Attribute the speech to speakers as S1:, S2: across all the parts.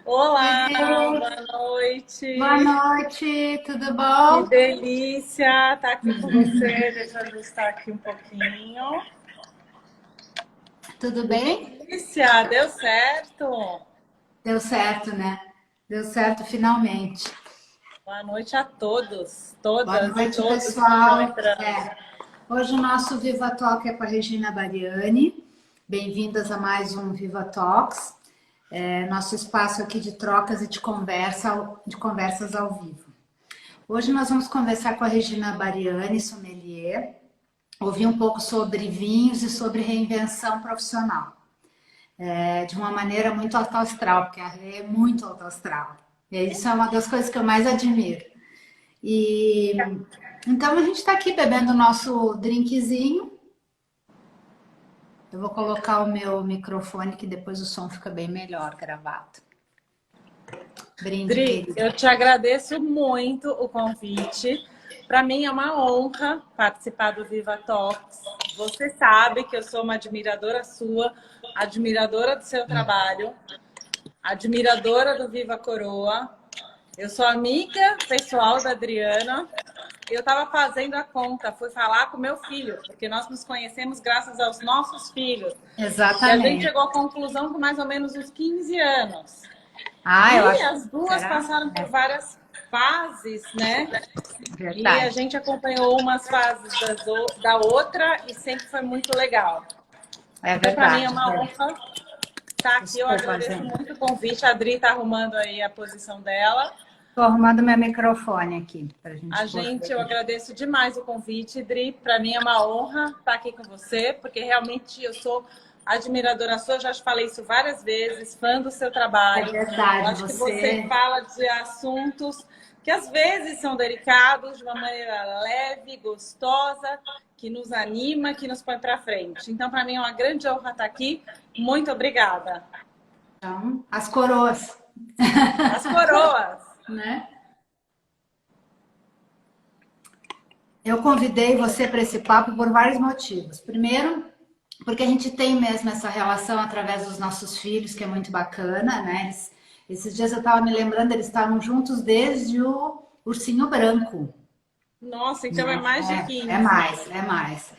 S1: Olá,
S2: Oi,
S1: boa
S2: boa
S1: noite.
S2: noite, tudo
S1: Que
S2: bom?
S1: delícia estar aqui com você. Deixa eu ajustar aqui um pouquinho.
S2: Tudo
S1: Que
S2: bem?
S1: delícia, deu certo.
S2: Deu certo, né? Deu certo finalmente.
S1: Boa noite a todos,
S2: Boa
S1: todas e
S2: noite,
S1: todos que estão
S2: pessoal.
S1: entrando.
S2: Hoje o nosso Viva Talk é com a Regina Bariani. Bem-vindas a mais um Viva Talks, nosso espaço aqui de trocas e de conversas ao vivo. Hoje nós vamos conversar com a Regina Bariani, sommelier, ouvir um pouco sobre vinhos e sobre reinvenção profissional. De uma maneira muito alto astral, porque a Rê é muito alto astral. E isso é uma das coisas que eu mais admiro. E então a gente está aqui bebendo o nosso drinkzinho. Eu vou colocar o meu microfone que depois o som fica bem melhor gravado. Brinde,
S1: Dri,
S2: querida.
S1: eu te agradeço muito o convite. Para mim é uma honra participar do Viva Talks. Você sabe que eu sou uma admiradora sua, admiradora do seu trabalho, admiradora do Viva Coroa. Eu sou amiga pessoal da Adriana. Eu estava fazendo a conta, fui falar com meu filho, porque nós nos conhecemos graças aos nossos filhos. E a gente
S2: Exatamente.
S1: chegou à conclusão com mais ou menos uns 15 anos.
S2: Ah, eu
S1: E
S2: acho.
S1: as duas
S2: Será?
S1: passaram por
S2: É
S1: várias fases, né? E a
S2: verdade.
S1: gente acompanhou umas fases da outra e sempre foi muito legal.
S2: É
S1: Então, para mim é
S2: verdade.
S1: uma honra estar aqui. Eu
S2: Desculpa,
S1: agradeço
S2: gente.
S1: muito o convite. A Adri está arrumando aí a posição dela.
S2: Estou arrumando meu microfone aqui para a gente
S1: Eu
S2: poder.
S1: agradeço demais o convite, Dri. Para mim é uma honra estar aqui com você, porque realmente eu sou admiradora sua, já te falei isso várias vezes, fã do seu
S2: É
S1: trabalho. Eu
S2: verdade,
S1: acho que você
S2: você.
S1: fala de assuntos que às vezes são delicados, de uma maneira leve, gostosa, que nos anima, que nos põe para frente. Então, para mim é uma grande honra estar aqui. Muito obrigada.
S2: Então, as coroas,
S1: As coroas.
S2: né? Eu convidei você para esse papo por vários motivos. Primeiro, porque a gente tem mesmo essa relação através dos nossos filhos, que é muito bacana, né? Esses dias eu estava me lembrando, eles estavam juntos desde o Ursinho Branco,
S1: Nossa, então é
S2: né?
S1: mais de
S2: É
S1: 15.
S2: mais, é mais.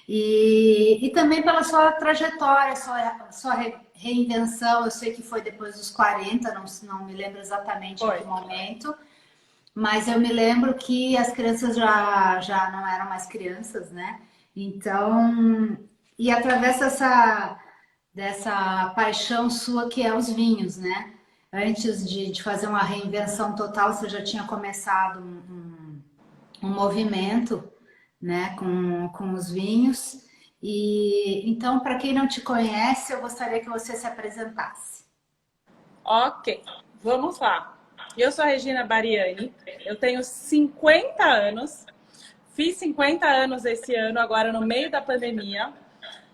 S2: E também pela sua trajetória, sua reinvenção. Eu sei que foi depois dos 40, não me lembro exatamente em
S1: Foi.
S2: que momento, mas eu me lembro que as crianças já não eram mais crianças, né? Então, e através dessa paixão sua que é os vinhos, né? Antes de fazer uma reinvenção total, você já tinha começado um movimento, né, com os vinhos. E então, para quem não te conhece, eu gostaria que você se apresentasse.
S1: Ok, vamos lá. Eu sou a Regina Bariani, eu tenho 50 anos, fiz 50 anos esse ano, agora no meio da pandemia.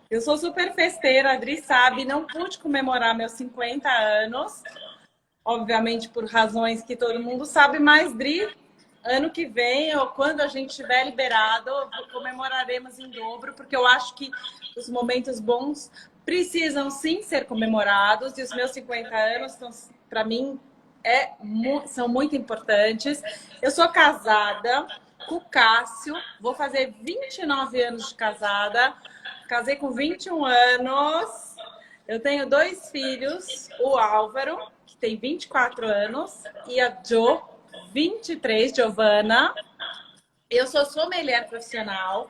S1: Eu sou super festeira, a Adri sabe, não pude comemorar meus 50 anos, obviamente por razões que todo mundo sabe, mas Dri, ano que vem, ou quando a gente estiver liberado, comemoraremos em dobro, porque eu acho que os momentos bons precisam sim ser comemorados, e os meus 50 anos, para mim, são muito importantes. Eu sou casada com o Cássio, vou fazer 29 anos de casada, casei com 21 anos, eu tenho dois filhos, o Álvaro, que tem 24 anos, e a Jo, 23, Giovana. Eu sou sommelier profissional,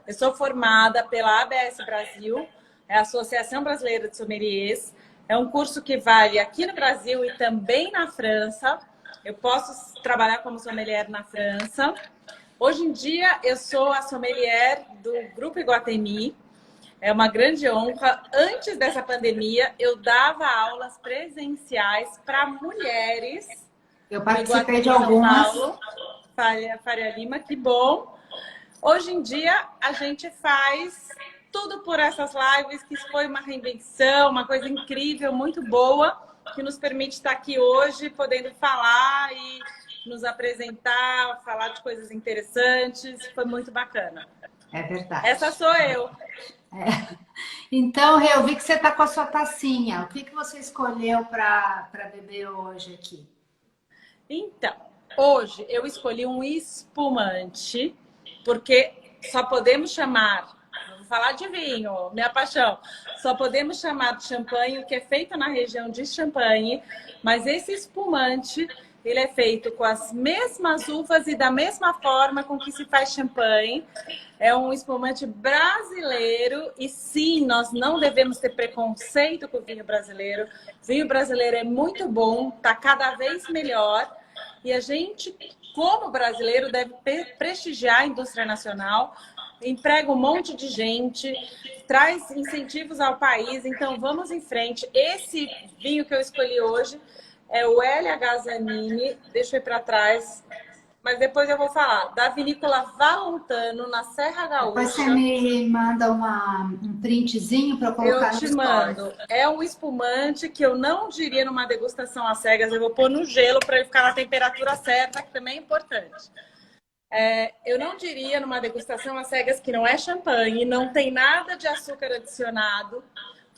S1: eu sou formada pela ABS Brasil, é a Associação Brasileira de Sommeliers. É um curso que vale aqui no Brasil e também na França. Eu posso trabalhar como sommelier na França. Hoje em dia, eu sou a sommelier do Grupo Iguatemi. É uma grande honra. Antes dessa pandemia, eu dava aulas presenciais para mulheres
S2: Eu
S1: no
S2: participei de
S1: Iguatemi São
S2: algumas.
S1: Paulo, Faria Lima, que bom. Hoje em dia, a gente faz tudo por essas lives, que foi uma reinvenção, uma coisa incrível, muito boa, que nos permite estar aqui hoje, podendo falar e nos apresentar, falar de coisas interessantes. Foi muito bacana.
S2: É verdade.
S1: Essa sou eu.
S2: Então, Rê, eu vi que você está com a sua tacinha. O que que você escolheu para beber hoje aqui?
S1: Então, hoje eu escolhi um espumante, porque só podemos chamar, vou falar de vinho, minha paixão, só podemos chamar de champanhe o que é feito na região de Champagne, mas esse espumante, ele é feito com as mesmas uvas e da mesma forma com que se faz champanhe. É um espumante brasileiro e sim, nós não devemos ter preconceito com o vinho brasileiro. O vinho brasileiro é muito bom, está cada vez melhor. E a gente, como brasileiro, deve prestigiar a indústria nacional, emprega um monte de gente, traz incentivos ao país, então vamos em frente. Esse vinho que eu escolhi hoje é o LH Zanini, deixa eu ir para trás, mas depois eu vou falar, da vinícola Valentano, na Serra
S2: Depois você
S1: Gaúcha.
S2: me manda um printzinho para eu
S1: Eu
S2: colocar no
S1: te
S2: story.
S1: mando. É um espumante que eu não diria numa degustação às cegas. Eu vou pôr no gelo para ele ficar na temperatura certa, que também é importante. Eu não diria numa degustação às cegas que não é champanhe, não tem nada de açúcar adicionado,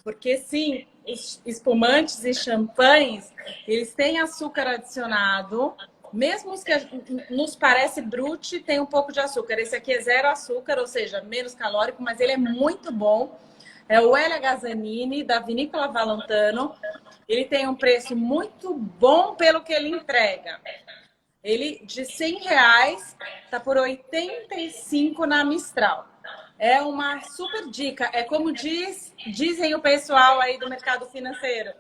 S1: porque sim, os espumantes e champanhes, eles têm açúcar adicionado, mesmo os que nos parece brute, tem um pouco de açúcar. Esse aqui é zero açúcar, ou seja, menos calórico, mas ele é muito bom. É o LH Zanini, da Vinícola Valentano. Ele tem um preço muito bom pelo que ele entrega. Ele, de R$ 100, tá por 85 na Mistral. É uma super dica. É como dizem o pessoal aí do mercado financeiro.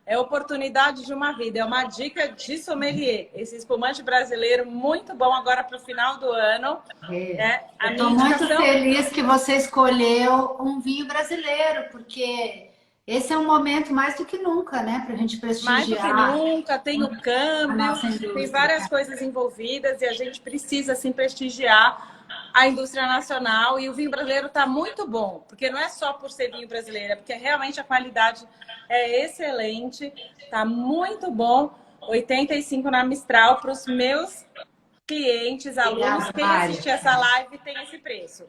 S1: É oportunidade de uma vida. É uma dica de sommelier. Esse espumante brasileiro muito bom agora para o final do ano. A
S2: Eu
S1: minha
S2: estou muito
S1: indicação...
S2: feliz que você escolheu um vinho brasileiro, porque esse é um momento mais do que nunca, né? Para a gente
S1: Mais do que
S2: prestigiar
S1: nunca, tem o
S2: a
S1: câmbio,
S2: nossa
S1: tem
S2: indústria.
S1: várias coisas envolvidas e a gente precisa, assim, prestigiar a indústria nacional. E o vinho brasileiro está muito bom, porque não é só por ser vinho brasileiro, é porque realmente a qualidade é excelente, está muito bom. 85 na Mistral para os meus clientes, alunos,
S2: Obrigada,
S1: quem
S2: Mari.
S1: assistir essa live tem esse preço.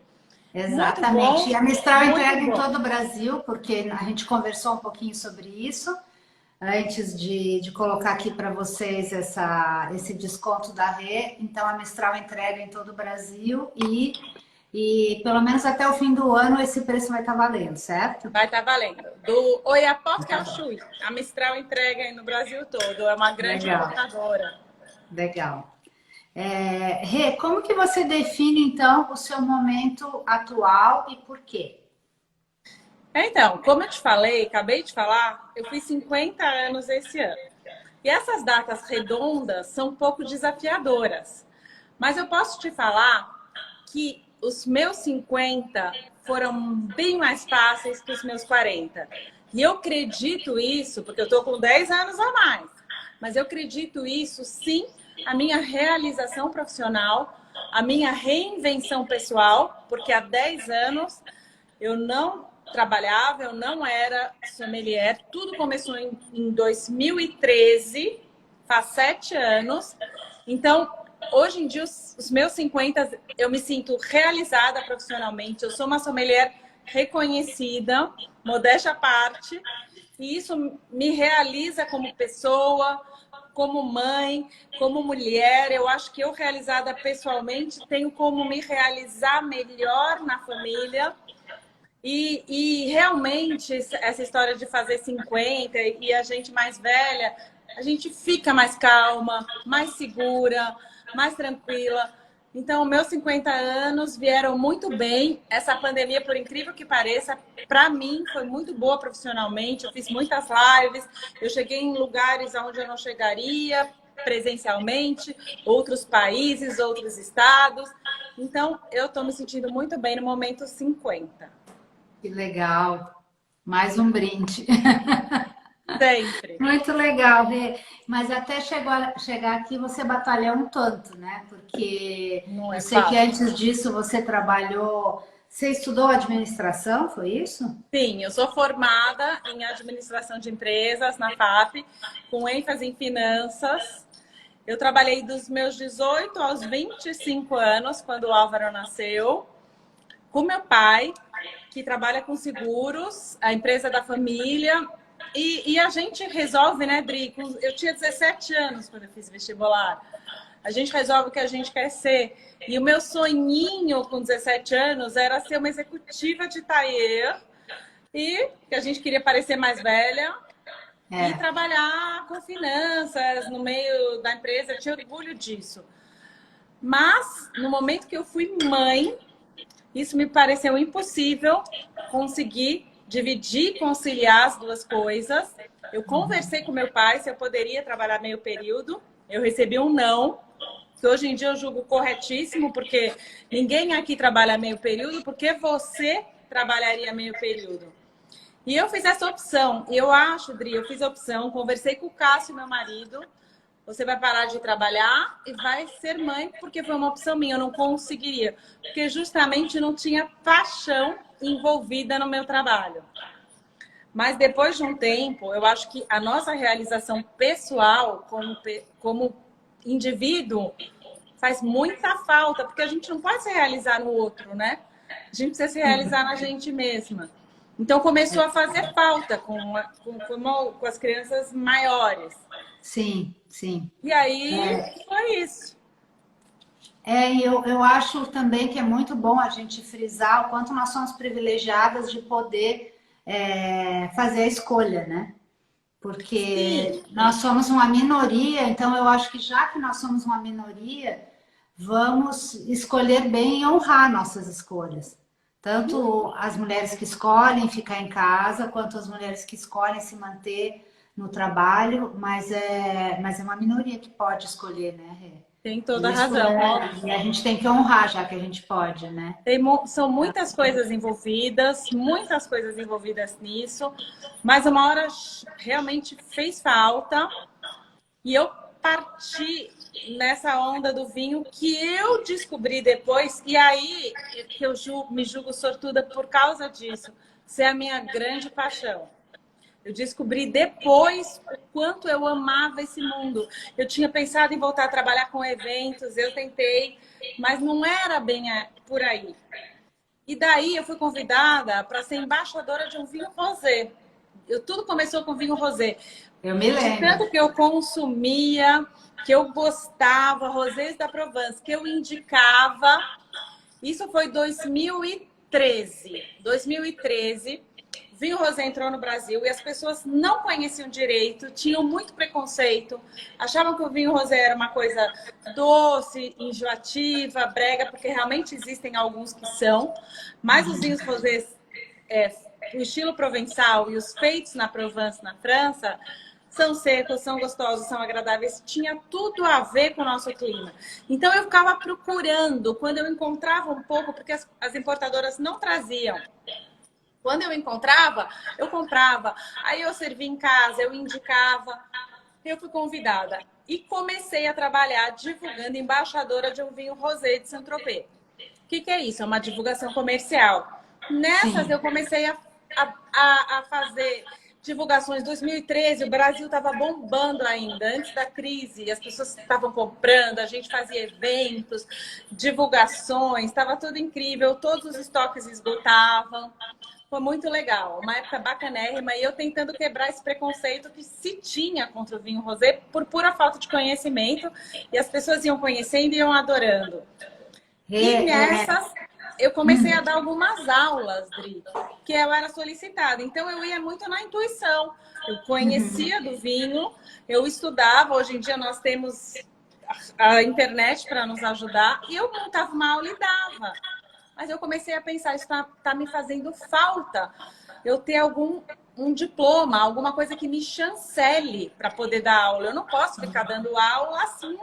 S1: Muito
S2: Exatamente. E
S1: bom,
S2: a Mistral
S1: muito
S2: entrega em
S1: bom.
S2: todo o Brasil, porque a gente conversou um pouquinho sobre isso antes de colocar aqui para vocês esse desconto da Rê. Então, a Mistral entrega em todo o Brasil e pelo menos até o fim do ano esse preço vai estar valendo, certo?
S1: Vai estar valendo. Do Oiapoque
S2: Tá
S1: ao
S2: bom.
S1: Chuí. A Mistral entrega aí no Brasil todo. É uma grande
S2: Legal,
S1: importadora.
S2: legal. Rê, como que você define então o seu momento atual e por quê?
S1: Então, como eu te falei, acabei de falar, eu fiz 50 anos esse ano. E essas datas redondas são um pouco desafiadoras. Mas eu posso te falar que os meus 50 foram bem mais fáceis que os meus 40. E eu acredito isso, porque eu estou com 10 anos a mais. Mas eu acredito isso, sim, a minha realização profissional, a minha reinvenção pessoal, porque há 10 anos eu não trabalhava, eu não era sommelier. Tudo começou em 2013, faz 7 anos. Então, hoje em dia, os meus 50, eu me sinto realizada profissionalmente. Eu sou uma sommelier reconhecida, modéstia à parte, e isso me realiza como pessoa, como mãe, como mulher. Eu acho que eu, realizada pessoalmente, tenho como me realizar melhor na família. E realmente, essa história de fazer 50 e a gente mais velha, a gente fica mais calma, mais segura, mais tranquila. Então, meus 50 anos vieram muito bem. Essa pandemia, por incrível que pareça, para mim foi muito boa profissionalmente. Eu fiz muitas lives, eu cheguei em lugares onde eu não chegaria presencialmente, outros países, outros estados. Então, eu estou me sentindo muito bem no momento 50.
S2: Que legal. Mais um brinde.
S1: Sempre.
S2: Muito legal, Rê. Mas até chegar aqui você batalhou um tanto, né? Porque
S1: Não
S2: eu
S1: é
S2: sei que
S1: fácil.
S2: antes disso você trabalhou. Você estudou administração, foi isso?
S1: Sim, eu sou formada em administração de empresas na FAP, com ênfase em finanças. Eu trabalhei dos meus 18 aos 25 anos, quando o Álvaro nasceu, com meu pai, que trabalha com seguros, a empresa da família. E a gente resolve, né, Dri? Eu tinha 17 anos quando eu fiz vestibular. A gente resolve o que a gente quer ser. E o meu sonhinho com 17 anos era ser uma executiva de tailleur. E que a gente queria parecer mais velha. E trabalhar com finanças no meio da empresa. Eu tinha orgulho disso. Mas, no momento que eu fui mãe, isso me pareceu impossível conseguir dividir, conciliar as duas coisas. Eu conversei com meu pai se eu poderia trabalhar meio período. Eu recebi um não, que hoje em dia eu julgo corretíssimo, porque ninguém aqui trabalha meio período, porque você trabalharia meio período. E eu fiz essa opção. E eu acho, Dri, eu fiz a opção, conversei com o Cássio, meu marido. Você vai parar de trabalhar e vai ser mãe, porque foi uma opção minha, eu não conseguiria. Porque justamente não tinha paixão envolvida no meu trabalho. Mas depois de um tempo, eu acho que a nossa realização pessoal como indivíduo faz muita falta, porque a gente não pode se realizar no outro, né? A gente precisa se realizar na gente mesma. Então começou a fazer falta com as crianças maiores.
S2: Sim, sim.
S1: E aí foi isso.
S2: Eu acho também que é muito bom a gente frisar o quanto nós somos privilegiadas de poder fazer a escolha, né? Porque nós somos uma minoria, então eu acho que já que nós somos uma minoria, vamos escolher bem e honrar nossas escolhas. Tanto as mulheres que escolhem ficar em casa, quanto as mulheres que escolhem se manter no trabalho, mas é uma minoria que pode escolher, né, Rê?
S1: Tem toda a razão.
S2: E a gente tem que honrar, já que a gente pode, né?
S1: São muitas coisas envolvidas nisso, mas uma hora realmente fez falta e eu parti nessa onda do vinho que eu descobri depois, e aí que eu me julgo sortuda por causa disso, ser a minha grande paixão. Eu descobri depois o quanto eu amava esse mundo. Eu tinha pensado em voltar a trabalhar com eventos, eu tentei, mas não era bem por aí. E daí eu fui convidada para ser embaixadora de um vinho rosé. Tudo começou com vinho rosé.
S2: Eu me lembro.
S1: De tanto que eu consumia, que eu gostava, rosés da Provence, que eu indicava. Isso foi 2013. 2013. Vinho rosé entrou no Brasil e as pessoas não conheciam direito, tinham muito preconceito, achavam que o vinho rosé era uma coisa doce, enjoativa, brega, porque realmente existem alguns que são, mas os vinhos rosés, o estilo provençal e os feitos na Provence, na França, são secos, são gostosos, são agradáveis, tinha tudo a ver com o nosso clima. Então eu ficava procurando, quando eu encontrava um pouco, porque as importadoras não traziam. Quando eu encontrava, eu comprava. Aí eu servia em casa, eu indicava. Eu fui convidada. E comecei a trabalhar divulgando embaixadora de um vinho rosé de Saint-Tropez. O que é isso? É uma divulgação comercial. Nessas eu comecei a fazer divulgações. Em 2013, o Brasil estava bombando ainda, antes da crise. As pessoas estavam comprando, a gente fazia eventos, divulgações, estava tudo incrível. Todos os estoques esgotavam. Foi muito legal, uma época bacanérrima, e eu tentando quebrar esse preconceito que se tinha contra o vinho rosé por pura falta de conhecimento, e as pessoas iam conhecendo e iam adorando. E nessas, eu comecei a dar algumas aulas, Dri, que eu era solicitada. Então, eu ia muito na intuição. Eu conhecia do vinho, eu estudava. Hoje em dia, nós temos a internet para nos ajudar, e eu montava uma aula e dava. Mas eu comecei a pensar, isso tá me fazendo falta. Eu ter um diploma, alguma coisa que me chancele para poder dar aula. Eu não posso ficar dando aula assim,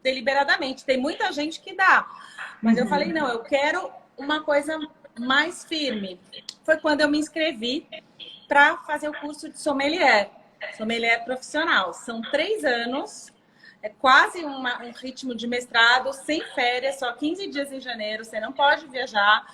S1: deliberadamente. Tem muita gente que dá. Mas eu falei, não, eu quero uma coisa mais firme. Foi quando eu me inscrevi para fazer o curso de sommelier. Sommelier profissional. São 3 anos. É quase um ritmo de mestrado, sem férias, só 15 dias em janeiro. Você não pode viajar,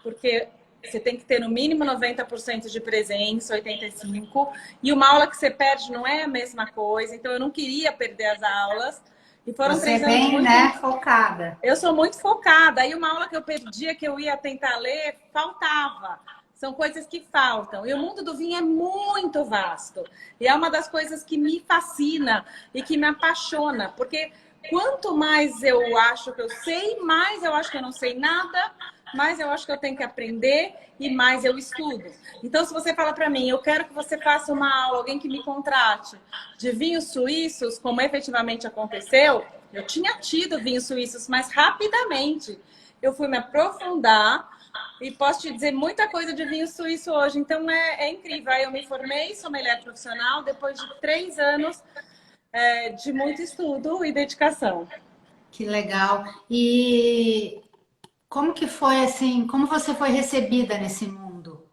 S1: porque você tem que ter no mínimo 90% de presença, 85%. E uma aula que você perde não é a mesma coisa. Então, eu não queria perder as aulas. E foram 3 anos
S2: bem,
S1: muito...
S2: né, focada.
S1: Eu sou muito focada. Aí uma aula que eu perdia, que eu ia tentar ler, faltava. São coisas que faltam. E o mundo do vinho é muito vasto. E é uma das coisas que me fascina e que me apaixona. Porque quanto mais eu acho que eu sei, mais eu acho que eu não sei nada, mais eu acho que eu tenho que aprender e mais eu estudo. Então, se você fala para mim, eu quero que você faça uma aula, alguém que me contrate de vinhos suíços, como efetivamente aconteceu, eu tinha tido vinhos suíços, mas rapidamente eu fui me aprofundar e posso te dizer muita coisa de vinho suíço hoje. Então, é incrível. Aí eu me formei sommelier profissional depois de 3 anos de muito estudo e dedicação.
S2: Que legal. E como que foi assim, como você foi recebida nesse mundo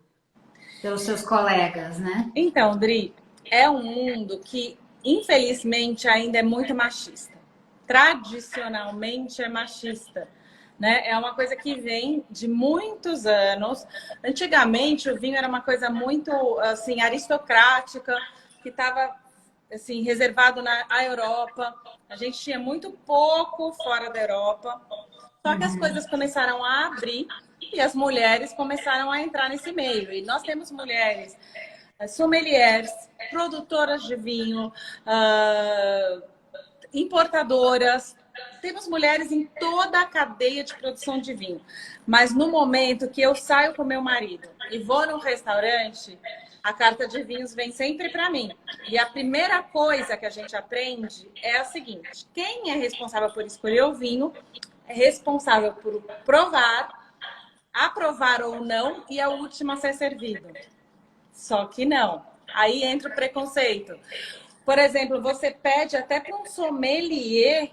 S2: pelos seus colegas, né?
S1: Então, Dri, é um mundo que, infelizmente, ainda é muito machista. Tradicionalmente é machista, né? É uma coisa que vem de muitos anos. Antigamente, o vinho era uma coisa muito, assim, aristocrática, que estava, assim, reservado na Europa. A gente tinha muito pouco fora da Europa. Só que as coisas começaram a abrir e as mulheres começaram a entrar nesse meio. E nós temos mulheres sommeliers, produtoras de vinho, importadoras. Temos mulheres em toda a cadeia de produção de vinho. Mas no momento que eu saio com meu marido e vou num restaurante, a carta de vinhos vem sempre para mim. E a primeira coisa que a gente aprende é a seguinte: quem é responsável por escolher o vinho é responsável por provar, aprovar ou não, e a última a ser servido. Só que não. Aí entra o preconceito. Por exemplo, você pede até para um sommelier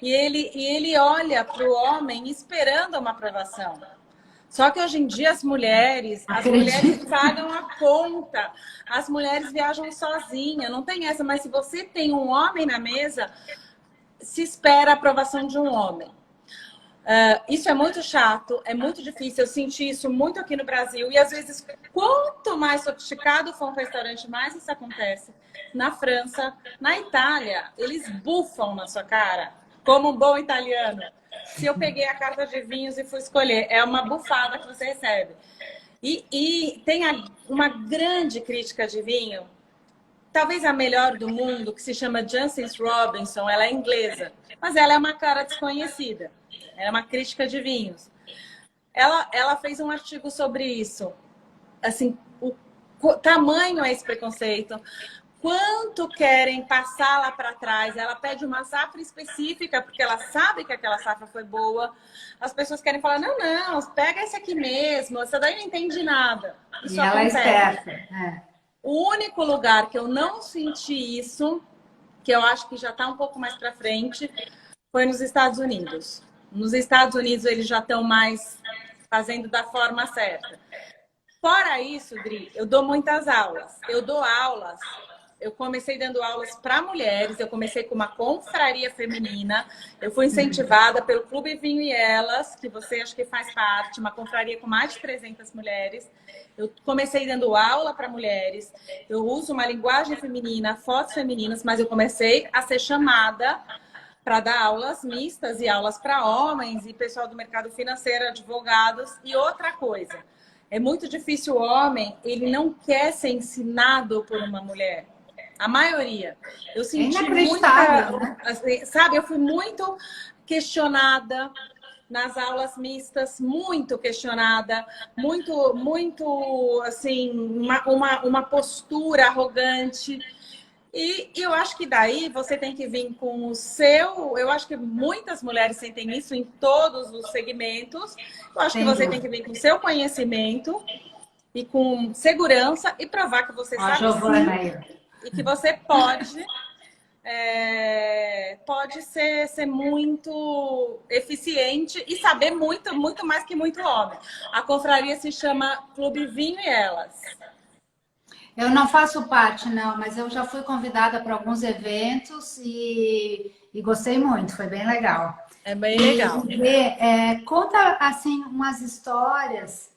S1: e ele olha para o homem esperando uma aprovação. Só que hoje em dia as mulheres
S2: Acredito.
S1: pagam a conta, as mulheres viajam sozinhas, não tem essa. Mas se você tem um homem na mesa, se espera a aprovação de um homem. Isso é muito chato, é muito difícil. Eu senti isso muito aqui no Brasil. E às vezes, quanto mais sofisticado for um restaurante, mais isso acontece. Na França, na Itália, eles bufam na sua cara, como um bom italiano. Se eu peguei a carta de vinhos e fui escolher, é uma bufada que você recebe. E tem uma grande crítica de vinho, talvez a melhor do mundo, que se chama Jancis Robinson. Ela é inglesa, mas ela é uma cara desconhecida. Ela é uma crítica de vinhos. Ela fez um artigo sobre isso. Assim, o tamanho é esse preconceito. Quanto querem passar lá para trás. Ela pede uma safra específica, porque ela sabe que aquela safra foi boa. As pessoas querem falar, não, pega esse aqui mesmo. Essa daí não entende nada. Isso
S2: E ela é
S1: acontece.
S2: esperta. É.
S1: O único lugar que eu não senti isso, que eu acho que já está um pouco mais para frente, foi nos Estados Unidos. Nos Estados Unidos eles já estão mais fazendo da forma certa. Fora isso, Dri, eu dou muitas aulas. Eu comecei dando aulas para mulheres, eu comecei com uma confraria feminina, eu fui incentivada pelo Clube Vinho e Elas, que você acho que faz parte, uma confraria com mais de 300 mulheres. Eu comecei dando aula para mulheres, eu uso uma linguagem feminina, fotos femininas, mas eu comecei a ser chamada para dar aulas mistas e aulas para homens e pessoal do mercado financeiro, advogados. E outra coisa, é muito difícil o homem, ele não quer ser ensinado por uma mulher. A maioria. Eu senti
S2: inacreditável,
S1: muita,
S2: né?
S1: sabe, eu fui muito questionada nas aulas mistas, muito questionada, muito assim, uma postura arrogante. E eu acho que daí você tem que vir com o seu. Eu acho que muitas mulheres sentem isso em todos os segmentos. Eu acho que você tem que vir com o seu conhecimento e com segurança e provar que você sabe
S2: Giovana
S1: sim
S2: aí.
S1: e que você pode ser muito eficiente e saber muito mais que muito homem. A confraria se chama Clube Vinho e Elas.
S2: Eu não faço parte, não, mas eu já fui convidada para alguns eventos e gostei muito, foi bem legal.
S1: É bem
S2: E
S1: legal.
S2: conta assim umas histórias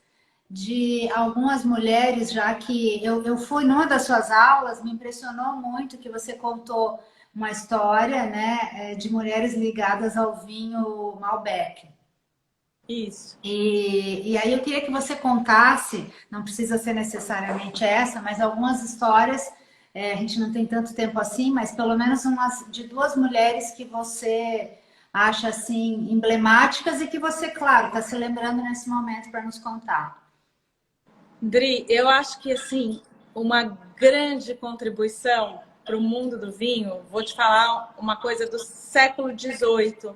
S2: de algumas mulheres, já que eu fui numa das suas aulas, me impressionou muito que você contou uma história, né, de mulheres ligadas ao vinho Malbec.
S1: Isso.
S2: E aí eu queria que você contasse, não precisa ser necessariamente essa, mas algumas histórias, a gente não tem tanto tempo assim, mas pelo menos umas de duas mulheres que você acha assim emblemáticas e que você, claro, está se lembrando nesse momento para nos contar.
S1: Dri, eu acho que assim, uma grande contribuição para o mundo do vinho, vou te falar uma coisa do século XVIII,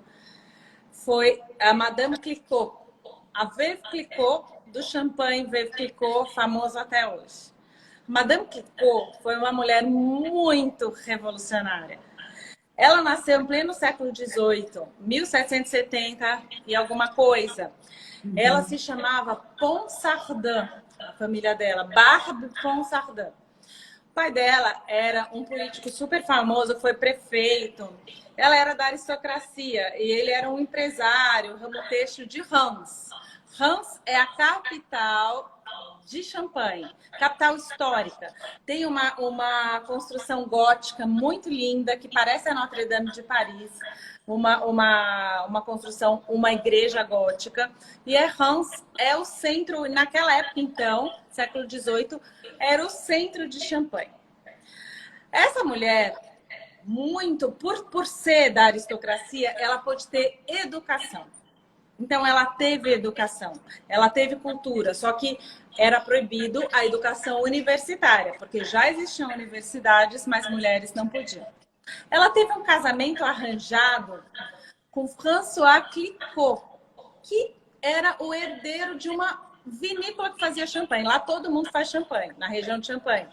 S1: foi a Madame Clicquot, a Veuve Clicquot do champanhe Veuve Clicquot, famoso até hoje. Madame Clicquot foi uma mulher muito revolucionária. Ela nasceu em pleno século XVIII, 1770 e alguma coisa. Ela se chamava Ponsardin, a família dela, Barbe Ponsardin. O pai dela era um político super famoso, foi prefeito. Ela era da aristocracia e ele era um empresário, ramo têxtil de Reims. Reims é a capital de Champagne, capital histórica. Tem uma construção gótica muito linda, que parece a Notre-Dame de Paris. Uma construção, uma igreja gótica. E Reims é o centro, naquela época então, século XVIII, era o centro de Champagne. Essa mulher, muito por ser da aristocracia, ela pôde ter educação. Então, ela teve educação, ela teve cultura, só que era proibido a educação universitária, porque já existiam universidades, mas mulheres não podiam. Ela teve um casamento arranjado com François Clicquot, que era o herdeiro de uma vinícola que fazia champanhe. Lá todo mundo faz champanhe, na região de Champagne.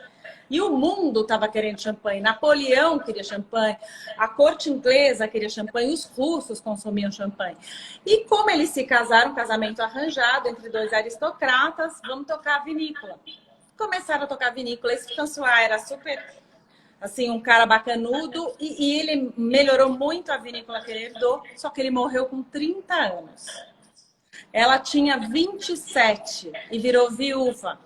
S1: E o mundo estava querendo champanhe. Napoleão queria champanhe, a corte inglesa queria champanhe, os russos consumiam champanhe. E como eles se casaram, um casamento arranjado entre dois aristocratas, vamos tocar a vinícola. Começaram a tocar a vinícola. Esse François era super, assim, um cara bacanudo e ele melhorou muito a vinícola que ele herdou, só que ele morreu com 30 anos. Ela tinha 27 e virou viúva.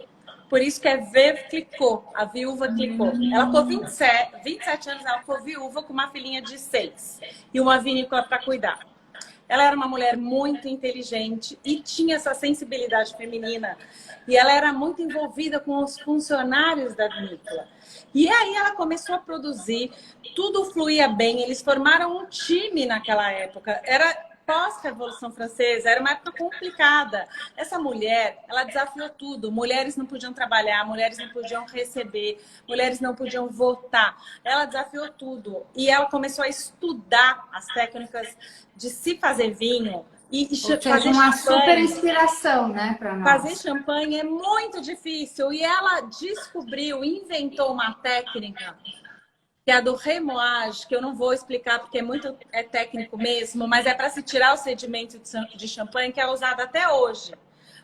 S1: Por isso que é Veuve Clicquot, a viúva Clicquot. Ela ficou 27 anos, ela ficou viúva com uma filhinha de 6 e uma vinícola para cuidar. Ela era uma mulher muito inteligente e tinha essa sensibilidade feminina. E ela era muito envolvida com os funcionários da vinícola. E aí ela começou a produzir, tudo fluía bem, eles formaram um time naquela época. Era pós-Revolução Francesa, era uma época complicada. Essa mulher, ela desafiou tudo. Mulheres não podiam trabalhar, mulheres não podiam receber, mulheres não podiam votar. Ela desafiou tudo. E ela começou a estudar as técnicas de se fazer vinho.
S2: Fazer uma super inspiração, né, para nós.
S1: Fazer champanhe é muito difícil. E ela descobriu, inventou uma técnica que é a do remoage, que eu não vou explicar porque é técnico mesmo, mas é para se tirar o sedimento de champanhe, que é usado até hoje.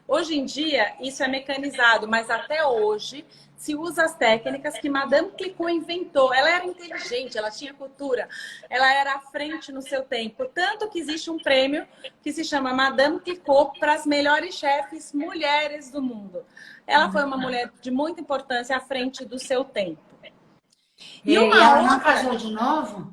S1: Hoje em dia, isso é mecanizado, mas até hoje se usa as técnicas que Madame Clicquot inventou. Ela era inteligente, ela tinha cultura, ela era à frente no seu tempo. Tanto que existe um prêmio que se chama Madame Clicquot para as melhores chefes mulheres do mundo. Ela foi uma mulher de muita importância à frente do seu tempo.
S2: E ela não casou de novo?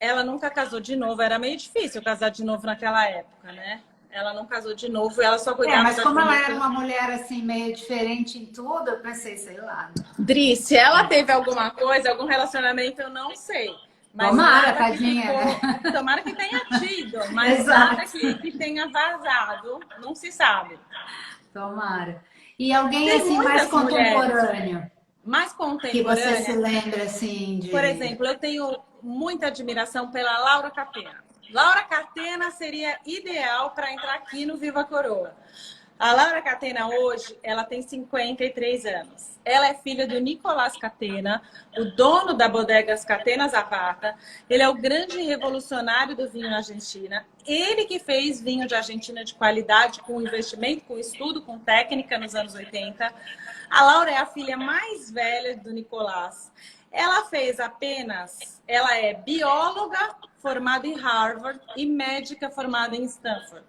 S1: Ela nunca casou de novo. Era meio difícil casar de novo naquela época, né? Ela não casou de novo, ela só cuidava
S2: mas como ela era uma mulher assim, meio diferente em tudo, eu pensei, sei lá.
S1: Dri, se ela teve alguma coisa, algum relacionamento, eu não sei. Mas
S2: tomara, tadinha, né?
S1: Tomara que tenha tido, mas nada que tenha vazado, não se sabe.
S2: Tomara. E alguém assim mais contemporâneo?
S1: Mais contemporânea.
S2: Que você se lembra assim de...
S1: Por exemplo, eu tenho muita admiração pela Laura Catena. Laura Catena seria ideal para entrar aqui no Viva Coroa. A Laura Catena hoje, ela tem 53 anos. Ela é filha do Nicolás Catena, o dono da bodega Catena Zapata. Ele é o grande revolucionário do vinho na Argentina. Ele que fez vinho de Argentina de qualidade, com investimento, com estudo, com técnica nos anos 80. A Laura é a filha mais velha do Nicolás. Ela ela é bióloga formada em Harvard e médica formada em Stanford.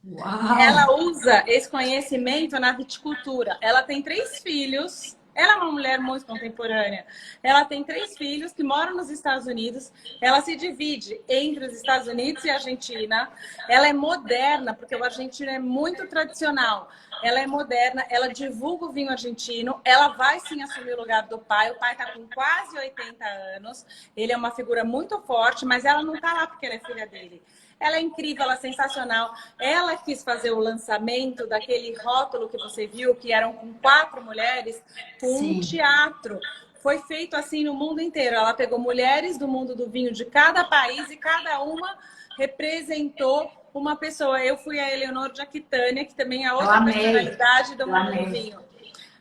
S2: Uau.
S1: Ela usa esse conhecimento na viticultura. Ela tem 3 filhos. Ela é uma mulher muito contemporânea. Ela tem 3 filhos que moram nos Estados Unidos. Ela se divide entre os Estados Unidos e a Argentina. Ela é moderna, porque o argentino é muito tradicional. Ela é moderna, ela divulga o vinho argentino. Ela vai sim assumir o lugar do pai. O pai está com quase 80 anos. Ele é uma figura muito forte, mas ela não está lá porque ela é filha dele. Ela é incrível, ela é sensacional. Ela quis fazer o lançamento daquele rótulo que você viu, que eram com 4 mulheres, com um teatro. Foi feito assim no mundo inteiro. Ela pegou mulheres do mundo do vinho de cada país e cada uma representou uma pessoa. Eu fui a Eleonor de Aquitânia, que também é outra personalidade do mundo do vinho.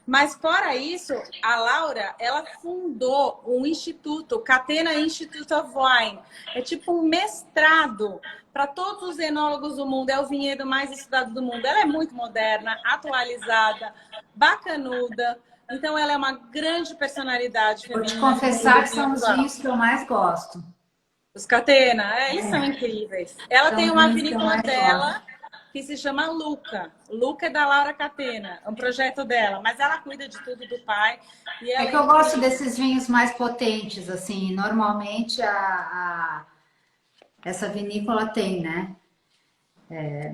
S1: Mas, fora isso, a Laura, ela fundou um instituto, Catena Institute of Wine. É tipo um mestrado para todos os enólogos do mundo. É o vinhedo mais estudado do mundo. Ela é muito moderna, atualizada, bacanuda. Então, ela é uma grande personalidade feminina.
S2: Vou te confessar que são os vinhos que eu mais gosto.
S1: Os Catena, eles são incríveis. Ela tem uma vinícola dela que se chama Luca. Luca é da Laura Catena, é um projeto dela, mas ela cuida de tudo do pai. E ela
S2: é que eu gosto desses vinhos mais potentes, assim, normalmente essa vinícola tem, né?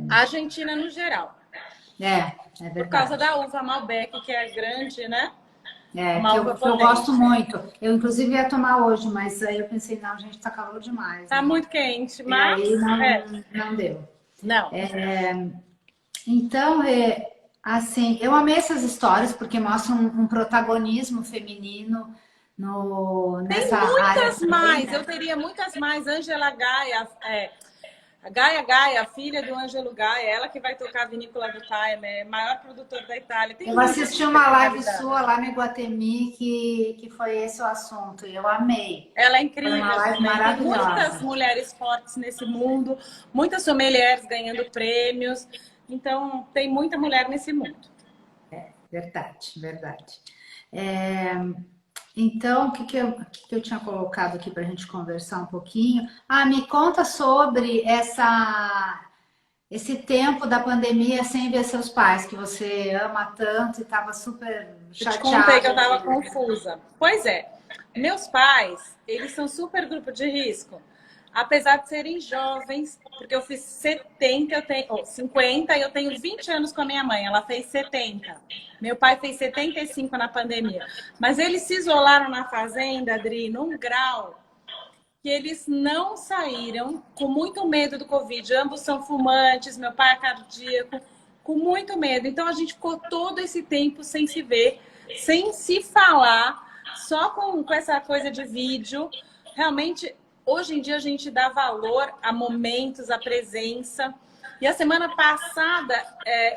S1: A Argentina no geral.
S2: É verdade.
S1: Por causa da uva Malbec, que é grande, né?
S2: Que eu gosto muito. Eu, inclusive, ia tomar hoje, mas aí eu pensei, não, gente, tá calor demais.
S1: Tá muito quente, mas...
S2: E aí não deu.
S1: Não.
S2: Então, assim, eu amei essas histórias porque mostram um protagonismo feminino nessa área.
S1: Tem muitas mais, eu teria muitas mais. Ângela Gaia, a Gaia, a filha do Ângelo Gaia, ela que vai tocar a vinícola do Time, é maior produtor da Itália.
S2: Eu assisti uma live sua lá no Iguatemi que foi esse o assunto, e eu amei.
S1: Ela é incrível.
S2: Foi uma live maravilhosa.
S1: Tem muitas mulheres fortes nesse mundo, muitas sommeliers ganhando prêmios. Então, tem muita mulher nesse mundo.
S2: Verdade. Então, o que eu tinha colocado aqui para a gente conversar um pouquinho? Me conta sobre esse tempo da pandemia sem ver seus pais, que você ama tanto e estava super chateada.
S1: Eu te contei que eu estava confusa. Pois é, meus pais, eles são super grupo de risco. Apesar de serem jovens, porque eu fiz 50 e eu tenho 20 anos com a minha mãe. Ela fez 70. Meu pai fez 75 na pandemia. Mas eles se isolaram na fazenda, Adri, num grau que eles não saíram, com muito medo do Covid. Ambos são fumantes, meu pai é cardíaco, com muito medo. Então a gente ficou todo esse tempo sem se ver, sem se falar, só com essa coisa de vídeo. Realmente... Hoje em dia a gente dá valor a momentos, a presença. E a semana passada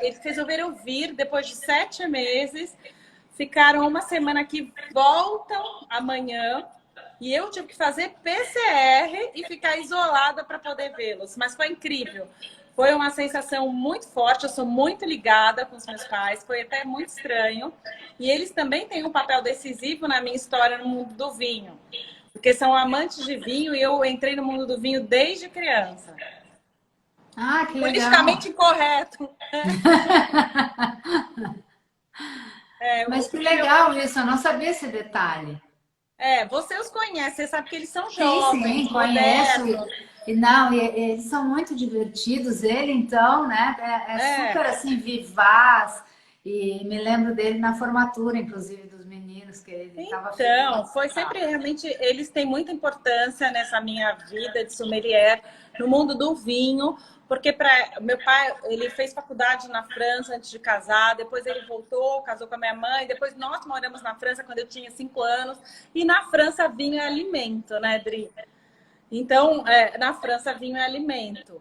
S1: eles resolveram vir depois de 7 meses. Ficaram uma semana aqui, voltam amanhã. E eu tive que fazer PCR e ficar isolada para poder vê-los. Mas foi incrível. Foi uma sensação muito forte. Eu sou muito ligada com os meus pais. Foi até muito estranho. E eles também têm um papel decisivo na minha história no mundo do vinho. Porque são amantes de vinho e eu entrei no mundo do vinho desde criança.
S2: Que legal.
S1: Politicamente incorreto.
S2: Mas que legal isso, eu não sabia esse detalhe.
S1: Você os conhece, você sabe que eles são jovens.
S2: Sim, conheço. E eles são muito divertidos. Ele, então, né, super assim, vivaz. E me lembro dele na formatura, inclusive, dos meninos, que ele estava feliz.
S1: Foi sempre, realmente, eles têm muita importância nessa minha vida de sommelier, no mundo do vinho, porque meu pai, ele fez faculdade na França antes de casar, depois ele voltou, casou com a minha mãe, depois nós moramos na França quando eu tinha 5 anos, e na França vinho é alimento, né, Dri? Então, na França vinho é alimento.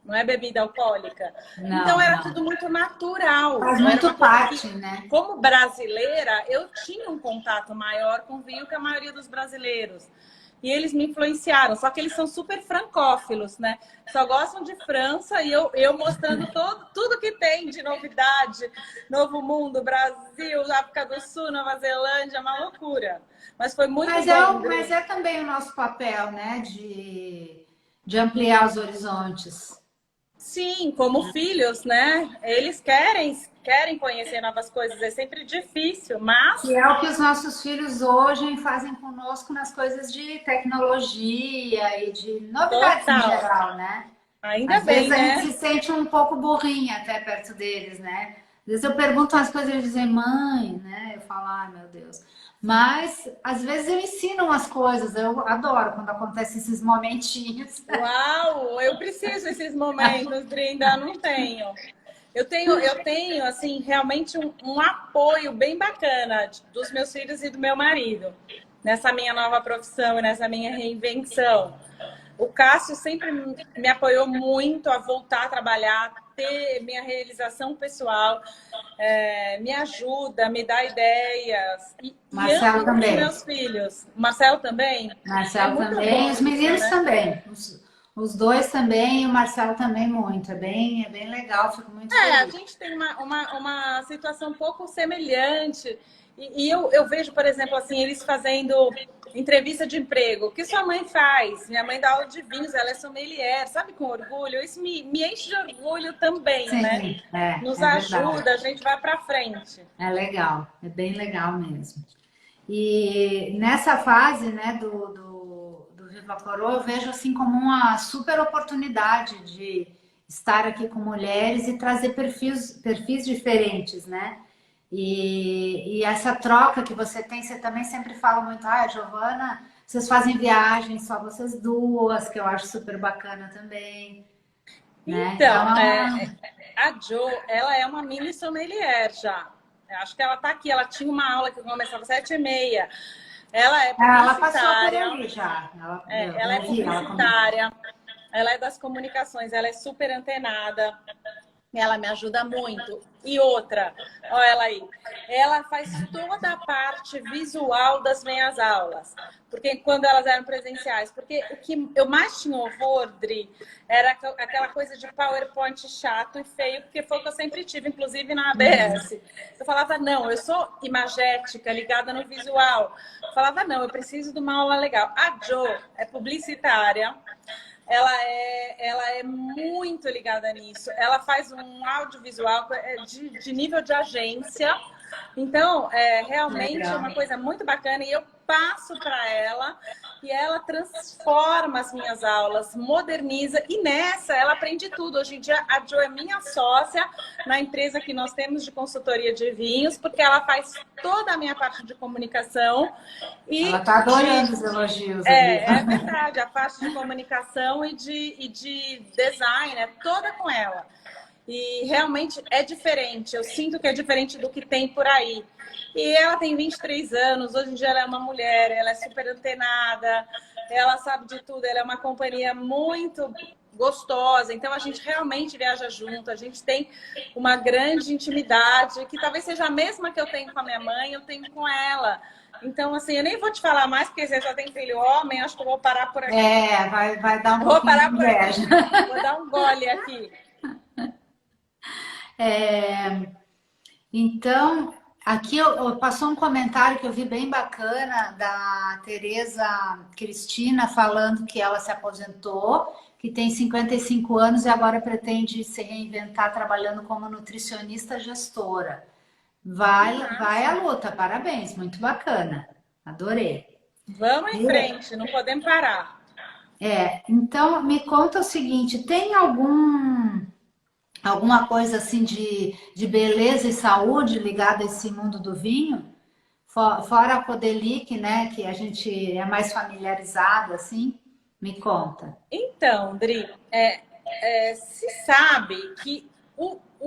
S1: Não é bebida alcoólica.
S2: Não,
S1: então era tudo muito natural.
S2: Faz muito parte, né?
S1: Como brasileira, eu tinha um contato maior com vinho que a maioria dos brasileiros. E eles me influenciaram. Só que eles são super francófilos, né? Só gostam de França e eu mostrando tudo que tem de novidade. Novo Mundo, Brasil, África do Sul, Nova Zelândia, uma loucura. Mas foi muito bom.
S2: Mas é também o nosso papel, né? De ampliar os horizontes.
S1: Sim, como filhos, né? Eles querem querem conhecer novas coisas. É sempre difícil, mas...
S2: Que é o que os nossos filhos hoje fazem conosco nas coisas de tecnologia e de novidades em
S1: Total.
S2: geral, né?
S1: Ainda
S2: Às
S1: bem,
S2: vezes a
S1: né?
S2: gente se sente um pouco burrinha até perto deles, né? Às vezes eu pergunto umas coisas e eles dizem, mãe, né? Eu falo, ai meu Deus. Mas às vezes eu ensino umas coisas, eu adoro quando acontecem esses momentinhos.
S1: Uau, eu preciso desses momentos, Dri, ainda não tenho. Eu tenho assim, realmente um apoio bem bacana dos meus filhos e do meu marido nessa minha nova profissão, nessa minha reinvenção. O Cássio sempre me apoiou muito a voltar a trabalhar, ter minha realização pessoal, me ajuda, me dá ideias. E
S2: Marcelo
S1: ambos os
S2: também.
S1: meus filhos. O Marcelo também? É
S2: Marcelo
S1: muito
S2: também,
S1: bom
S2: os
S1: isso,
S2: meninos
S1: né?
S2: também. Os dois também, e o Marcelo também muito. É bem legal, fico muito
S1: A
S2: feliz.
S1: gente tem uma situação um pouco semelhante. E eu vejo, por exemplo, assim, eles fazendo entrevista de emprego. O que sua mãe faz? Minha mãe dá aula de vinhos, ela é sommelier, sabe, com orgulho. Isso me enche de orgulho também, né?
S2: Sim,
S1: Nos
S2: é verdade.
S1: ajuda, a gente vai para frente.
S2: É legal, é bem legal mesmo. E nessa fase, né, do Viva Coroa, eu vejo assim como uma super oportunidade de estar aqui com mulheres e trazer perfis diferentes, né? E essa troca que você tem, você também sempre fala muito, ah, Giovana, vocês fazem viagens só vocês duas, que eu acho super bacana também, né? Então
S1: Então,
S2: é uma.
S1: a Jo, ela é uma mini sommelier já. Eu acho que ela está aqui. Ela tinha uma aula que começava às 7h30. Ela é
S2: Ela passou por
S1: publicitária.
S2: ali já.
S1: Ela é
S2: Eu vi ela comentando.
S1: publicitária. Ela é das comunicações. Ela é super antenada. Ela me ajuda muito. E outra, olha ela aí. Ela faz toda a parte visual das minhas aulas. Porque quando elas eram presenciais. Porque o que eu mais tinha horror, Dri, era aquela coisa de PowerPoint chato e feio, porque foi o que eu sempre tive, inclusive na ABS. Eu falava, não, eu sou imagética, ligada no visual. Eu falava, não, eu preciso de uma aula legal. A Jo é publicitária. Ela é muito ligada nisso. Ela faz um audiovisual de nível de agência. Então, realmente é
S2: Legal.
S1: uma coisa muito bacana. E eu passo para ela e ela transforma as minhas aulas, moderniza. E nessa, ela aprende tudo. Hoje em dia, a Jo é minha sócia na empresa que nós temos de consultoria de vinhos, porque ela faz toda a minha parte de comunicação. E
S2: Ela tá adorando os elogios ali.
S1: é verdade, a parte de comunicação e de design é toda com ela. E realmente é diferente, eu sinto que é diferente do que tem por aí. E ela tem 23 anos, hoje em dia ela é uma mulher, ela é super antenada, ela sabe de tudo, ela é uma companhia muito gostosa, então a gente realmente viaja junto, a gente tem uma grande intimidade, que talvez seja a mesma que eu tenho com a minha mãe, eu tenho com ela. Então, assim, eu nem vou te falar mais, porque você já tem filho homem, acho que eu vou parar por aqui.
S2: Vai dar um
S1: Vou
S2: pouquinho de
S1: parar por aqui.
S2: inveja.
S1: Vou dar um gole aqui.
S2: Então, aqui passou um comentário que eu vi bem bacana da Tereza Cristina falando que ela se aposentou, que tem 55 anos e agora pretende se reinventar trabalhando como nutricionista gestora. Vai à luta, parabéns, muito bacana, adorei.
S1: Vamos em frente, não podemos parar.
S2: Então me conta o seguinte, tem alguma coisa assim de beleza e saúde ligada a esse mundo do vinho? Fora a Podelic, né, que a gente é mais familiarizado, assim, me conta.
S1: Então, Dri, se sabe que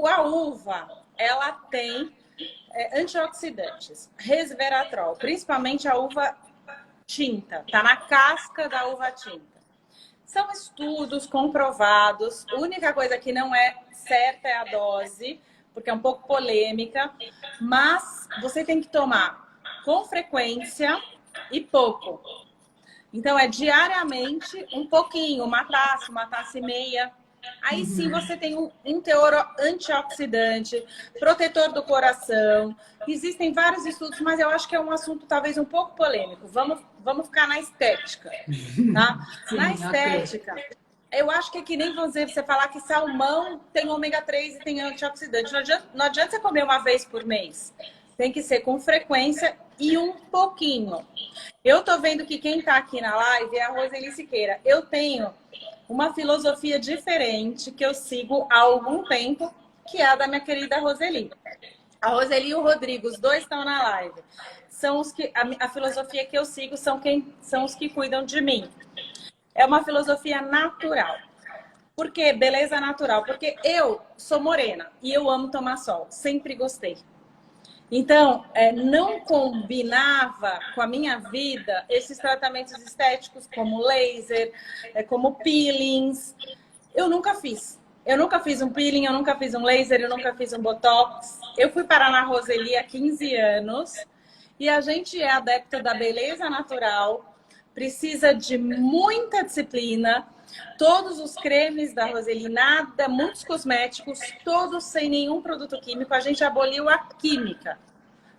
S1: a uva, ela tem antioxidantes, resveratrol, principalmente a uva tinta, tá na casca da uva tinta. São estudos comprovados. A única coisa que não é certa é a dose, porque é um pouco polêmica, mas você tem que tomar com frequência e pouco. Então, é diariamente um pouquinho, uma taça e meia. Aí sim você tem um teor antioxidante, protetor do coração. Existem vários estudos, mas eu acho que é um assunto talvez um pouco polêmico. Vamos ficar na estética, tá?
S2: Sim,
S1: Na estética, Eu acho que é que nem você falar que salmão tem ômega 3 e tem antioxidante. Não adianta você comer uma vez por mês. Tem que ser com frequência e um pouquinho. Eu tô vendo que quem tá aqui na live é a Roseli Siqueira. Eu tenho uma filosofia diferente que eu sigo há algum tempo, que é a da minha querida Roseli. A Roseli e o Rodrigo, os dois estão na live. São os que a filosofia que eu sigo são os que cuidam de mim. É uma filosofia natural. Por que beleza natural? Porque eu sou morena e eu amo tomar sol. Sempre gostei. Então, não combinava com a minha vida esses tratamentos estéticos como laser, como peelings. Eu nunca fiz. Eu nunca fiz um peeling, eu nunca fiz um laser, eu nunca fiz um botox. Eu fui parar na Roseli há 15 anos e a gente é adepto da beleza natural, precisa de muita disciplina. Todos os cremes da Roseli, nada, muitos cosméticos, todos sem nenhum produto químico. A gente aboliu a química.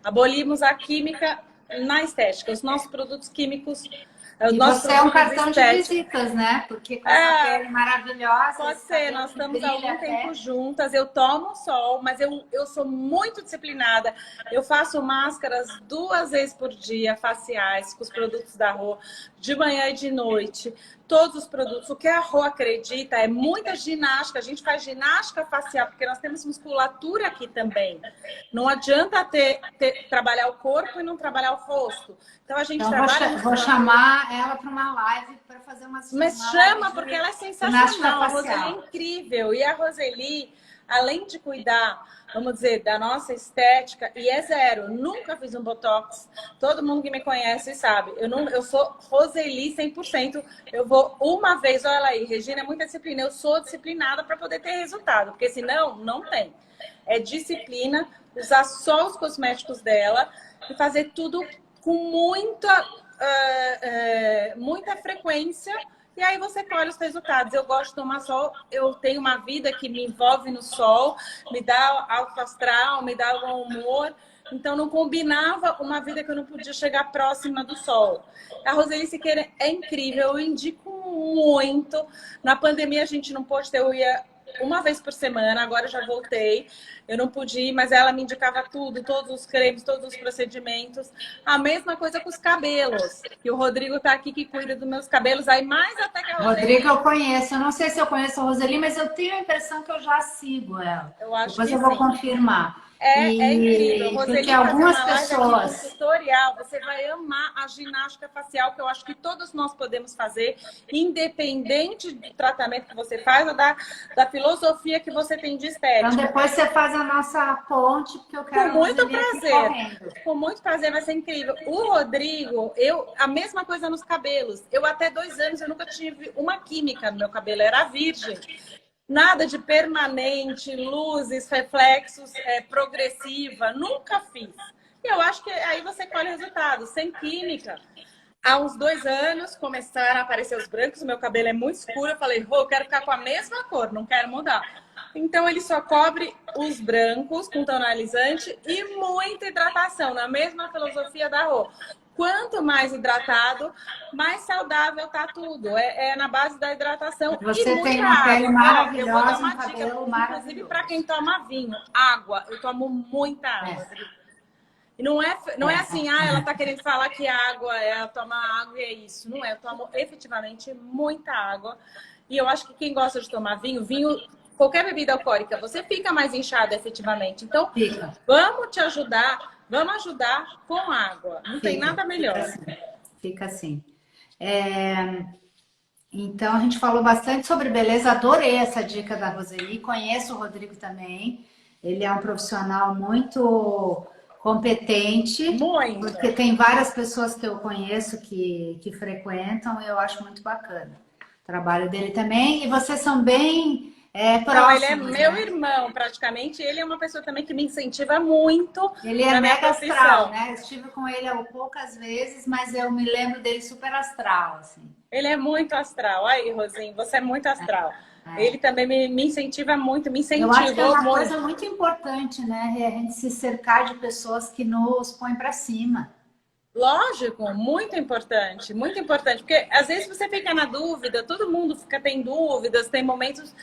S1: Abolimos a química na estética. Os nossos produtos químicos...
S2: E você é um cartão de visitas, né? Porque com essa pele maravilhosa...
S1: Pode ser, nós estamos há algum tempo juntas. Eu tomo sol, mas eu sou muito disciplinada. Eu faço máscaras 2 vezes por dia, faciais, com os produtos da Rô, de manhã e de noite. Todos os produtos. O que a Rô acredita é muita ginástica. A gente faz ginástica facial, porque nós temos musculatura aqui também. Não adianta trabalhar o corpo e não trabalhar o rosto. Então a gente trabalha...
S2: Vou chamar ela para uma live para fazer uma...
S1: Mas chama, porque ela é sensacional. A Roseli é incrível. E a Roseli, além de cuidar, vamos dizer, da nossa estética, e é zero, nunca fiz um botox. Todo mundo que me conhece sabe. Eu sou Roseli 100%. Eu vou uma vez, olha aí, Regina é muita disciplina. Eu sou disciplinada para poder ter resultado, porque senão, não tem. É disciplina, usar só os cosméticos dela e fazer tudo com muita frequência, e aí você colhe os resultados. Eu gosto de tomar sol, eu tenho uma vida que me envolve no sol, me dá alto astral, me dá bom humor, então não combinava uma vida que eu não podia chegar próxima do sol. A Roseli Siqueira é incrível, eu indico muito. Na pandemia a gente não pôde ter, eu ia uma vez por semana, agora eu já voltei. Eu não pude ir, mas ela me indicava tudo, todos os cremes, todos os procedimentos. A mesma coisa com os cabelos. E o Rodrigo tá aqui que cuida dos meus cabelos, aí mais até que a Roseli.
S2: Rodrigo eu conheço, eu não sei se eu conheço a Roseli, mas eu tenho a impressão que eu já sigo ela.
S1: Eu acho
S2: Depois
S1: que
S2: eu vou
S1: sim.
S2: confirmar.
S1: É incrível. Roseli,
S2: porque algumas
S1: pessoas... Um tutorial, você vai amar a ginástica facial, que eu acho que todos nós podemos fazer, independente do tratamento que você faz ou da filosofia que você tem de estética.
S2: Então depois você faz a nossa ponte, porque eu quero...
S1: Com muito prazer. Com muito prazer, vai ser incrível. O Rodrigo, a mesma coisa nos cabelos. Eu até 2 anos, eu nunca tive uma química no meu cabelo, era virgem. Nada de permanente, luzes, reflexos, progressiva, nunca fiz. E eu acho que aí você colhe resultados, sem química. Há uns 2 anos começaram a aparecer os brancos, o meu cabelo é muito escuro, eu falei, eu quero ficar com a mesma cor, não quero mudar. Então ele só cobre os brancos com tonalizante e muita hidratação, na mesma filosofia da Rô. Quanto mais hidratado, mais saudável tá tudo. É na base da hidratação.
S2: Você tem uma pele maravilhosa,
S1: eu vou dar uma
S2: um
S1: dica,
S2: cabelo
S1: inclusive para quem toma vinho. Água. Eu tomo muita água. E não é assim, ela tá querendo falar que ela toma água e é isso. Não é, eu tomo efetivamente muita água. E eu acho que quem gosta de tomar vinho, qualquer bebida alcoólica, você fica mais inchada efetivamente. Então, vamos te ajudar. Vamos ajudar com água. Não tem nada melhor.
S2: Fica assim. Então, a gente falou bastante sobre beleza. Adorei essa dica da Roseli. Conheço o Rodrigo também. Ele é um profissional muito competente.
S1: Muito.
S2: Porque tem várias pessoas que eu conheço que frequentam. E eu acho muito bacana o trabalho dele também. E vocês são bem... próximos,
S1: ele é meu irmão, praticamente. Ele é uma pessoa também que me incentiva muito.
S2: Ele é mega astral, né? Eu estive com ele poucas vezes, mas eu me lembro dele super astral, assim.
S1: Ele é muito astral. Aí, Rosinho, você é muito astral. Ele também me incentiva muito, me incentivou muito.
S2: Eu acho que é uma coisa muito importante, né? A gente se cercar de pessoas que nos põem para cima.
S1: Lógico, muito importante, porque às vezes você fica na dúvida, todo mundo tem dúvidas, tem momentos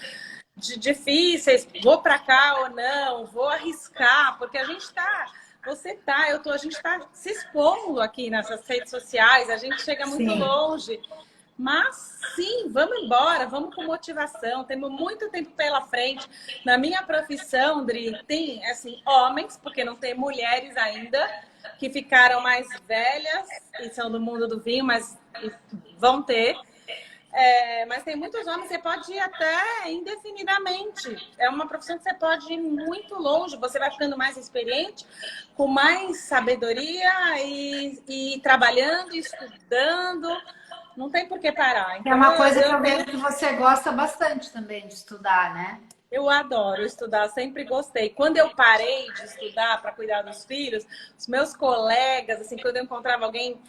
S1: difíceis, vou para cá ou não, vou arriscar, porque a gente tá, você tá, eu tô, a gente tá se expondo aqui nessas redes sociais, a gente chega muito
S2: Sim.
S1: longe. Mas sim, vamos embora, vamos com motivação. Temos muito tempo pela frente. Na minha profissão, Dri, tem assim, homens, porque não tem mulheres ainda, que ficaram mais velhas e são do mundo do vinho, mas vão ter. Mas tem muitos homens, você pode ir até indefinidamente. É uma profissão que você pode ir muito longe, você vai ficando mais experiente, com mais sabedoria e trabalhando, estudando. Não tem por que parar.
S2: É
S1: Então,
S2: uma coisa que eu vejo que você gosta bastante também de estudar, né?
S1: eu adoro estudar, sempre gostei. Quando eu parei de estudar para cuidar dos filhos, os meus colegas, assim, quando eu encontrava alguém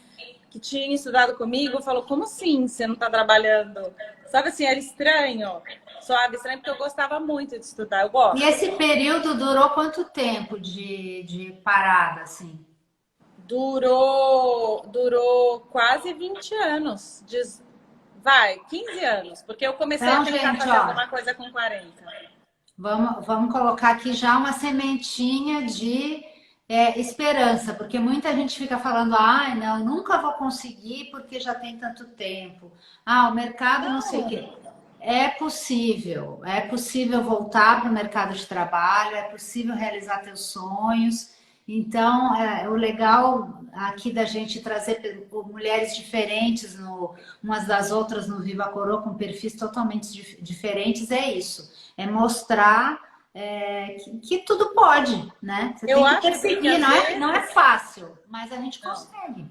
S1: que tinha estudado comigo, falou, como assim você não está trabalhando? Sabe assim, era estranho. Suave, estranho, porque eu gostava muito de estudar, eu
S2: E
S1: gosto.
S2: esse período durou quanto tempo de parada, assim?
S1: Durou quase 20 anos. Vai, 15 anos, porque eu comecei a
S2: Então,
S1: tentar
S2: gente,
S1: fazer
S2: ó,
S1: alguma coisa com 40.
S2: vamos colocar aqui já uma sementinha de esperança, porque muita gente fica falando, ai, não, nunca vou conseguir porque já tem tanto tempo. Ah, o mercado não sei o quê. É possível voltar para o mercado de trabalho, é possível realizar teus sonhos. Então, o legal aqui da gente trazer mulheres diferentes, umas das outras no Viva Coroa, com perfis totalmente diferentes, é isso. É mostrar que tudo pode, né? Você
S1: Eu
S2: tem que
S1: acho, Dri, que
S2: perseguir,
S1: às
S2: não é
S1: vezes
S2: fácil, mas a gente
S1: não.
S2: consegue.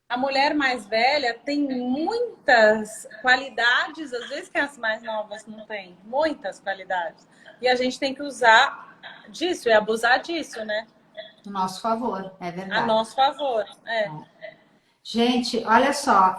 S1: A mulher mais velha tem muitas qualidades, às vezes que as mais novas não têm, muitas qualidades. E a gente tem que usar disso e abusar disso, né?
S2: No nosso favor, é
S1: A
S2: verdade.
S1: nosso favor.
S2: Gente, olha só,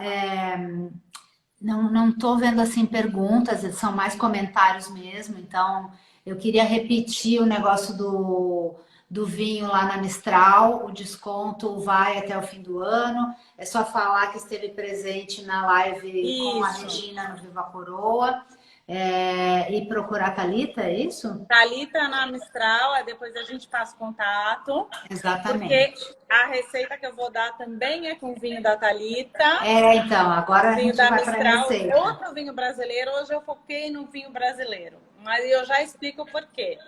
S2: não estou vendo assim perguntas, são mais comentários mesmo. Então, eu queria repetir o negócio do vinho lá na Mistral. O desconto vai até o fim do ano. É só falar que esteve presente na live com a
S1: Isso.
S2: Regina no Viva Coroa. E procurar a Thalita, é isso?
S1: Thalita na Mistral, aí depois a gente passa o contato, porque
S2: Exatamente.
S1: a receita que eu vou dar também é com vinho da Thalita,
S2: Então, agora a
S1: vinho
S2: gente
S1: da
S2: vai para a
S1: Mistral,
S2: receita.
S1: outro vinho brasileiro. Hoje eu foquei no vinho brasileiro, mas eu já explico o porquê.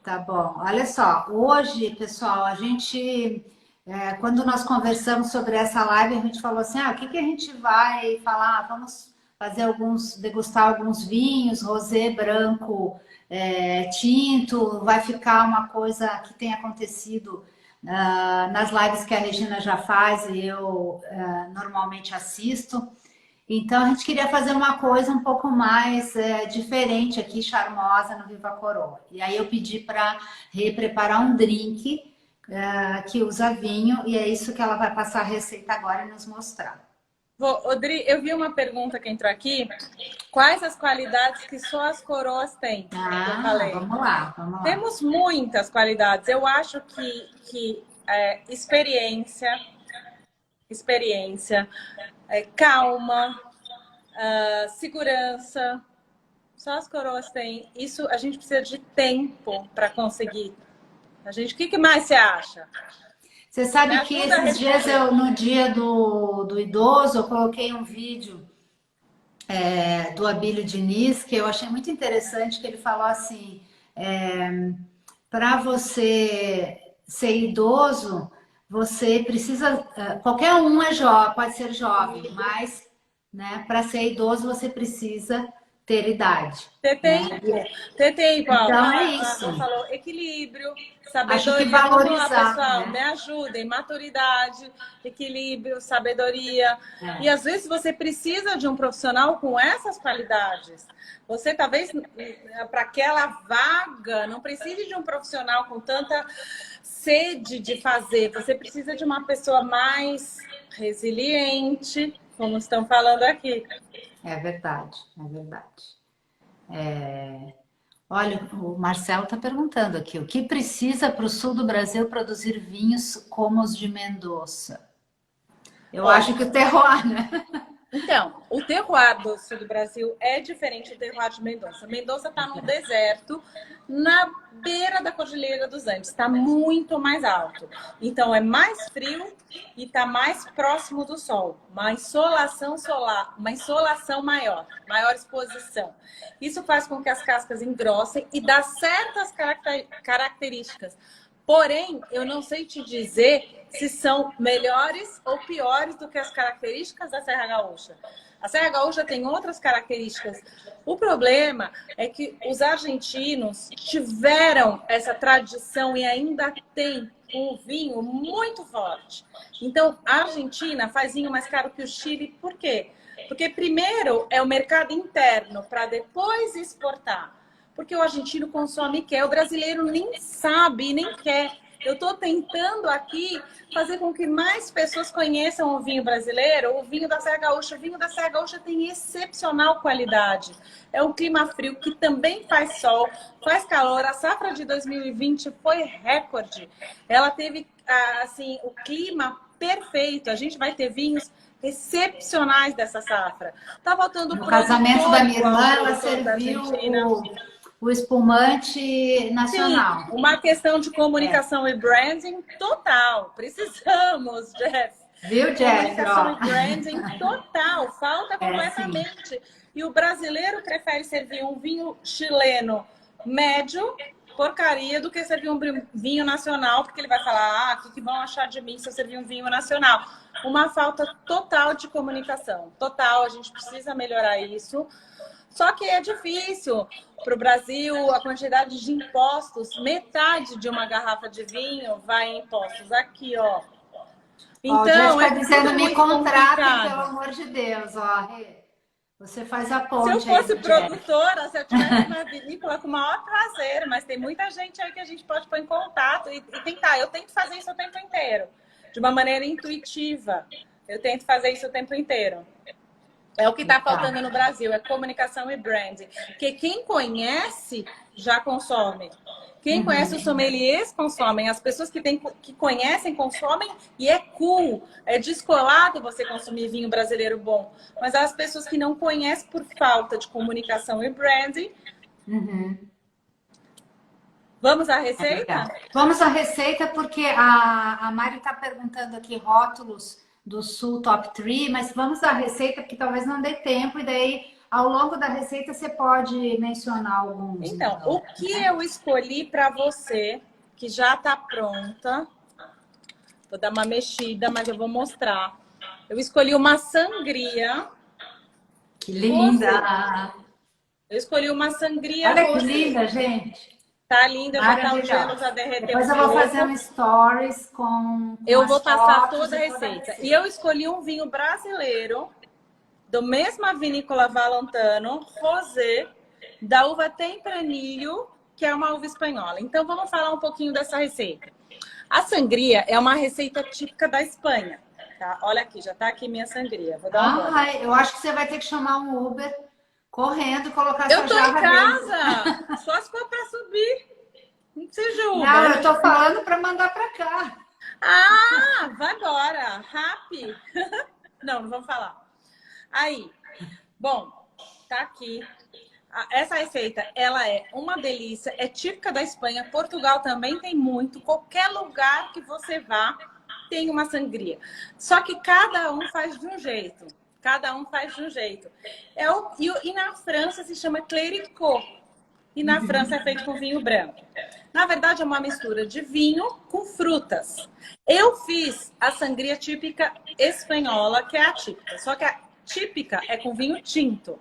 S2: Tá bom. Olha só, hoje, pessoal, a gente, quando nós conversamos sobre essa live, a gente falou assim, o que que a gente vai falar? Vamos fazer degustar alguns vinhos, rosé, branco, tinto, vai ficar uma coisa que tem acontecido nas lives que a Regina já faz e eu normalmente assisto. Então, a gente queria fazer uma coisa um pouco mais diferente aqui, charmosa, no Viva Coroa. E aí eu pedi para preparar um drink que usa vinho, e é isso que ela vai passar a receita agora e nos mostrar.
S1: Odri, eu vi uma pergunta que entrou aqui. Quais as qualidades que só as coroas têm? Que eu falei.
S2: Vamos lá, vamos lá.
S1: Temos muitas qualidades. Eu acho que experiência, calma, segurança, só as coroas têm. Isso a gente precisa de tempo para conseguir. O que mais você acha?
S2: Você sabe que esses dias, no dia do idoso, eu coloquei um vídeo do Abílio Diniz, que eu achei muito interessante, que ele falou assim, para você ser idoso, você precisa, qualquer um é jovem, pode ser jovem, mas, né, para ser idoso você precisa ter idade.
S1: Ter tempo.
S2: Então é
S1: A
S2: isso.
S1: Rô falou equilíbrio,
S2: Acho que
S1: sabedoria. Vamos lá,
S2: valorizar,
S1: pessoal,
S2: né?
S1: me ajudem. Maturidade, equilíbrio, sabedoria. E às vezes você precisa de um profissional com essas qualidades. Você talvez, para aquela vaga, não precise de um profissional com tanta sede de fazer. Você precisa de uma pessoa mais resiliente, como estão falando aqui.
S2: É verdade, é verdade. Olha, o Marcelo está perguntando aqui, o que precisa para o sul do Brasil produzir vinhos como os de Mendoza? Eu acho que o terroir, né?
S1: Então, o terroir do sul do Brasil é diferente do terroir de Mendoza. Mendoza está no deserto, na beira da Cordilheira dos Andes, está muito mais alto. Então, é mais frio e está mais próximo do sol. Uma insolação solar, uma insolação maior, maior exposição. Isso faz com que as cascas engrossem e dá certas características. Porém, eu não sei te dizer se são melhores ou piores do que as características da Serra Gaúcha. A Serra Gaúcha tem outras características. O problema é que os argentinos tiveram essa tradição e ainda têm um vinho muito forte. Então, a Argentina faz vinho mais caro que o Chile. Por quê? Porque primeiro é o mercado interno para depois exportar. Porque o argentino consome e quer, o brasileiro nem sabe, nem quer. Eu estou tentando aqui fazer com que mais pessoas conheçam o vinho brasileiro, o vinho da Serra Gaúcha. O vinho da Serra Gaúcha tem excepcional qualidade. É um clima frio que também faz sol, faz calor. A safra de 2020 foi recorde. Ela teve assim, o clima perfeito. A gente vai ter vinhos excepcionais dessa safra. Tá faltando
S2: no casamento da minha irmã, ela serviu o espumante nacional.
S1: Sim, uma questão de comunicação e branding total. Precisamos, Jeff.
S2: Viu, Jeff?
S1: Comunicação e branding total. Falta completamente. E o brasileiro prefere servir um vinho chileno médio, porcaria, do que servir um vinho nacional, porque ele vai falar, o que vão achar de mim se eu servir um vinho nacional? Uma falta total de comunicação. Total, a gente precisa melhorar isso. Só que é difícil. Para o Brasil, a quantidade de impostos, metade de uma garrafa de vinho vai em impostos. Aqui, ó.
S2: Então, ó, dizendo, me contratem, pelo amor de Deus, ó. Você faz a ponte.
S1: Se eu fosse produtora, se eu tivesse uma vinícola, com o maior prazer, mas tem muita gente aí que a gente pode pôr em contato e tentar. Eu tento fazer isso o tempo inteiro, de uma maneira intuitiva. Eu tento fazer isso o tempo inteiro. É o que está faltando no Brasil, é comunicação e branding. Porque quem conhece, já consome. Quem conhece os sommeliers, consomem. As pessoas que conhecem, consomem. E é cool, é descolado você consumir vinho brasileiro bom. Mas as pessoas que não conhecem por falta de comunicação e branding... Vamos à receita?
S2: Vamos à receita, porque a Mari está perguntando aqui rótulos do Sul Top 3, mas vamos à receita, porque talvez não dê tempo, e daí, ao longo da receita, você pode mencionar alguns.
S1: Então, o que eu escolhi para você, que já está pronta, vou dar uma mexida, mas eu vou mostrar. Eu escolhi uma sangria.
S2: Que linda!
S1: Eu escolhi uma sangria.
S2: Olha que linda, gente!
S1: Tá linda, eu vou botar o gelo já derreter.
S2: Depois eu vou fazer um stories com
S1: eu vou passar toda a receita. E eu escolhi um vinho brasileiro, do mesma vinícola Valentano, rosé, da uva Tempranillo, que é uma uva espanhola. Então vamos falar um pouquinho dessa receita. A sangria é uma receita típica da Espanha. Tá? Olha aqui, já tá aqui minha sangria. Vou dar uma
S2: eu acho que você vai ter que chamar um Uber correndo e colocar sua
S1: jarra. Eu tô em casa, só se for para subir. Não se julga.
S2: Não, eu tô falando para mandar para cá.
S1: Ah, vai embora. Happy. Não vamos falar. Aí, bom, tá aqui. Essa receita, ela é uma delícia, é típica da Espanha. Portugal também tem muito. Qualquer lugar que você vá, tem uma sangria. Só que cada um faz de um jeito. Cada um faz de um jeito. E na França se chama clericot. E na França é feito com vinho branco. Na verdade, é uma mistura de vinho com frutas. Eu fiz a sangria típica espanhola, que é a típica. Só que a típica é com vinho tinto.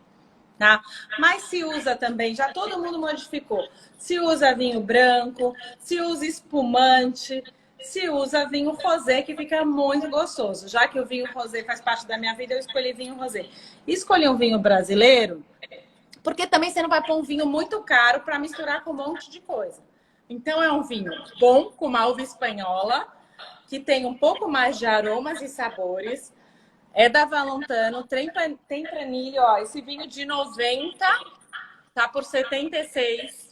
S1: Tá? Mas se usa também, já todo mundo modificou. Se usa vinho branco, se usa espumante, se usa vinho rosé, que fica muito gostoso. Já que o vinho rosé faz parte da minha vida, eu escolhi vinho rosé. Escolhi um vinho brasileiro, porque também você não vai pôr um vinho muito caro para misturar com um monte de coisa. Então é um vinho bom, com uma uva espanhola, que tem um pouco mais de aromas e sabores. É da Valentano, Tempranillo, ó. Esse vinho de 90 tá por 76.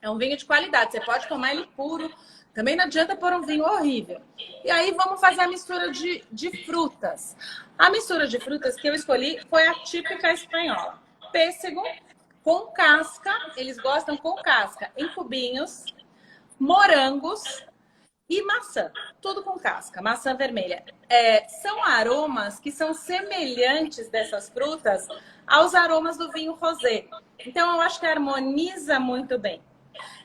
S1: É um vinho de qualidade, você pode tomar ele puro. Também não adianta pôr um vinho horrível. E aí vamos fazer a mistura de frutas. A mistura de frutas que eu escolhi foi a típica espanhola. Pêssego com casca, eles gostam com casca, em cubinhos, morangos e maçã. Tudo com casca, maçã vermelha. São aromas que são semelhantes dessas frutas aos aromas do vinho rosé. Então eu acho que harmoniza muito bem.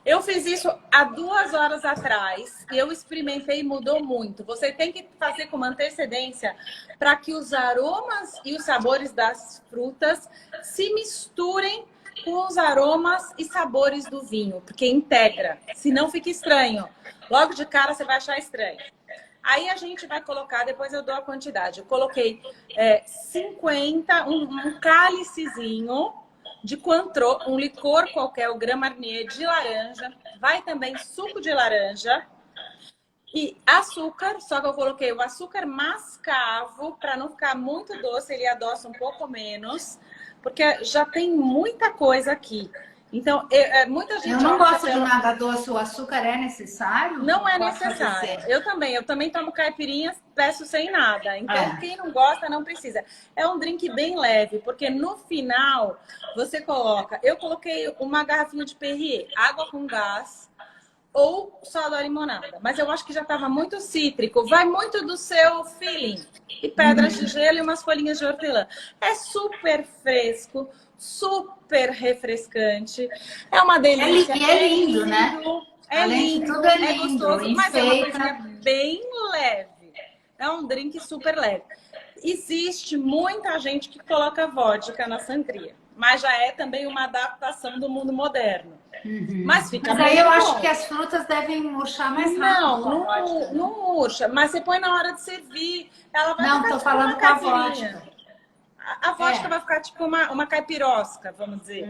S1: Eu fiz isso há 2 horas atrás e eu experimentei e mudou muito. Você tem que fazer com uma antecedência para que os aromas e os sabores das frutas se misturem com os aromas e sabores do vinho, porque integra, senão fica estranho. Logo de cara você vai achar estranho. Aí a gente vai colocar, depois eu dou a quantidade. Eu coloquei 50, um cálicezinho de Cointreau, um licor qualquer, o Grand Marnier de laranja. Vai também suco de laranja e açúcar, só que eu coloquei o açúcar mascavo para não ficar muito doce, ele adoça um pouco menos, porque já tem muita coisa aqui. Então, muita gente...
S2: Eu não gosto de nada doce, o açúcar é necessário?
S1: Não é necessário. Eu também tomo caipirinhas, peço sem nada. Então, quem não gosta, não precisa. É um drink bem leve, porque no final, você coloca... Eu coloquei uma garrafinha de Perrier, água com gás ou só da limonada. Mas eu acho que já estava muito cítrico. Vai muito do seu feeling. E pedras de gelo e umas folhinhas de hortelã. É super fresco, super refrescante. É uma delícia.
S2: É lindo, né?
S1: É lindo,
S2: tudo é lindo,
S1: gostoso, mas é uma coisinha bem leve. É um drink super leve. Existe muita gente que coloca vodka na sangria, mas já é também uma adaptação do mundo moderno. Mas fica
S2: aí eu acho que as frutas devem murchar mais rápido.
S1: Não murcha, mas você põe na hora de servir. Ela vai
S2: não, tô falando com a vodka.
S1: A vodka vai ficar tipo uma caipirosca, vamos dizer.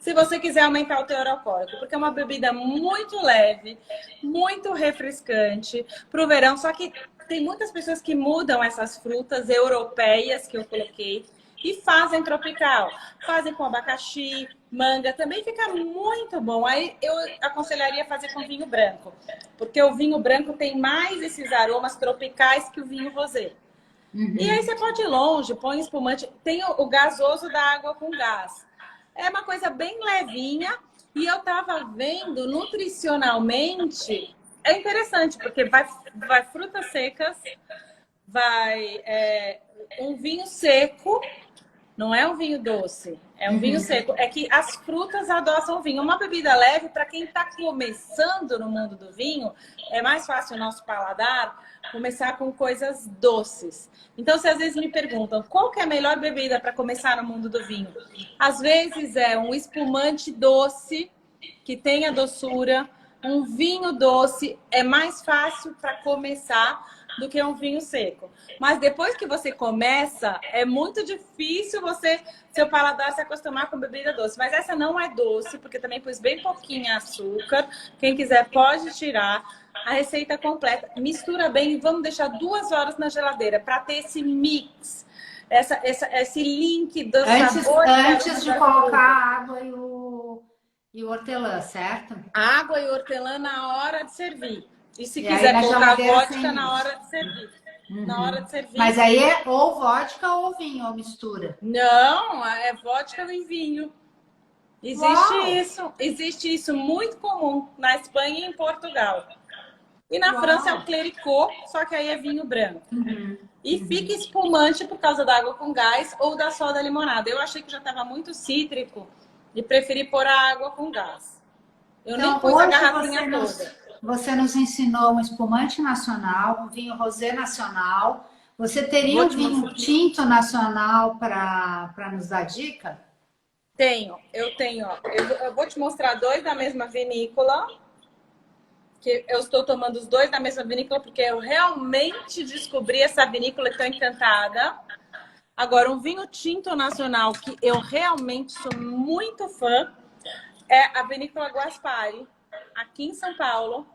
S1: Se você quiser aumentar o teor alcoólico. Porque é uma bebida muito leve, muito refrescante para o verão. Só que tem muitas pessoas que mudam essas frutas europeias que eu coloquei e fazem tropical. Fazem com abacaxi, manga. Também fica muito bom. Aí eu aconselharia fazer com vinho branco. Porque o vinho branco tem mais esses aromas tropicais que o vinho rosé. E aí você pode ir longe, põe espumante. Tem o gasoso da água com gás. É uma coisa bem levinha. E eu tava vendo, nutricionalmente, é interessante, porque vai frutas secas, vai um vinho seco, não é um vinho doce, é um vinho seco. É que as frutas adoçam o vinho. Uma bebida leve, para quem está começando no mundo do vinho, é mais fácil o nosso paladar começar com coisas doces. Então, se às vezes me perguntam qual que é a melhor bebida para começar no mundo do vinho, às vezes é um espumante doce que tenha doçura, um vinho doce é mais fácil para começar do que um vinho seco. Mas depois que você começa, é muito difícil seu paladar se acostumar com bebida doce. Mas essa não é doce, porque também pus bem pouquinho açúcar. Quem quiser pode tirar. A receita completa, mistura bem e vamos deixar 2 horas na geladeira para ter esse mix, esse link do sabor.
S2: Antes de colocar a água e o hortelã, certo?
S1: A água e o hortelã na hora de servir. E se quiser colocar vodka na hora de servir. Na hora de servir.
S2: Mas aí é ou vodka ou vinho, ou mistura?
S1: Não, é vodka e vinho. Existe isso muito comum na Espanha e em Portugal. E na França é o clericot, só que aí é vinho branco. E fica espumante por causa da água com gás ou da soda limonada. Eu achei que já estava muito cítrico e preferi pôr a água com gás. Eu nem pus a garrafinha toda.
S2: Você nos ensinou um espumante nacional, um vinho rosé nacional. Você teria um vinho tinto nacional para nos dar dica?
S1: Eu tenho. Ó. Eu vou te mostrar 2 da mesma vinícola. Que eu estou tomando os 2 da mesma vinícola porque eu realmente descobri essa vinícola e estou encantada. Agora, um vinho tinto nacional que eu realmente sou muito fã é a vinícola Guaspari, aqui em São Paulo,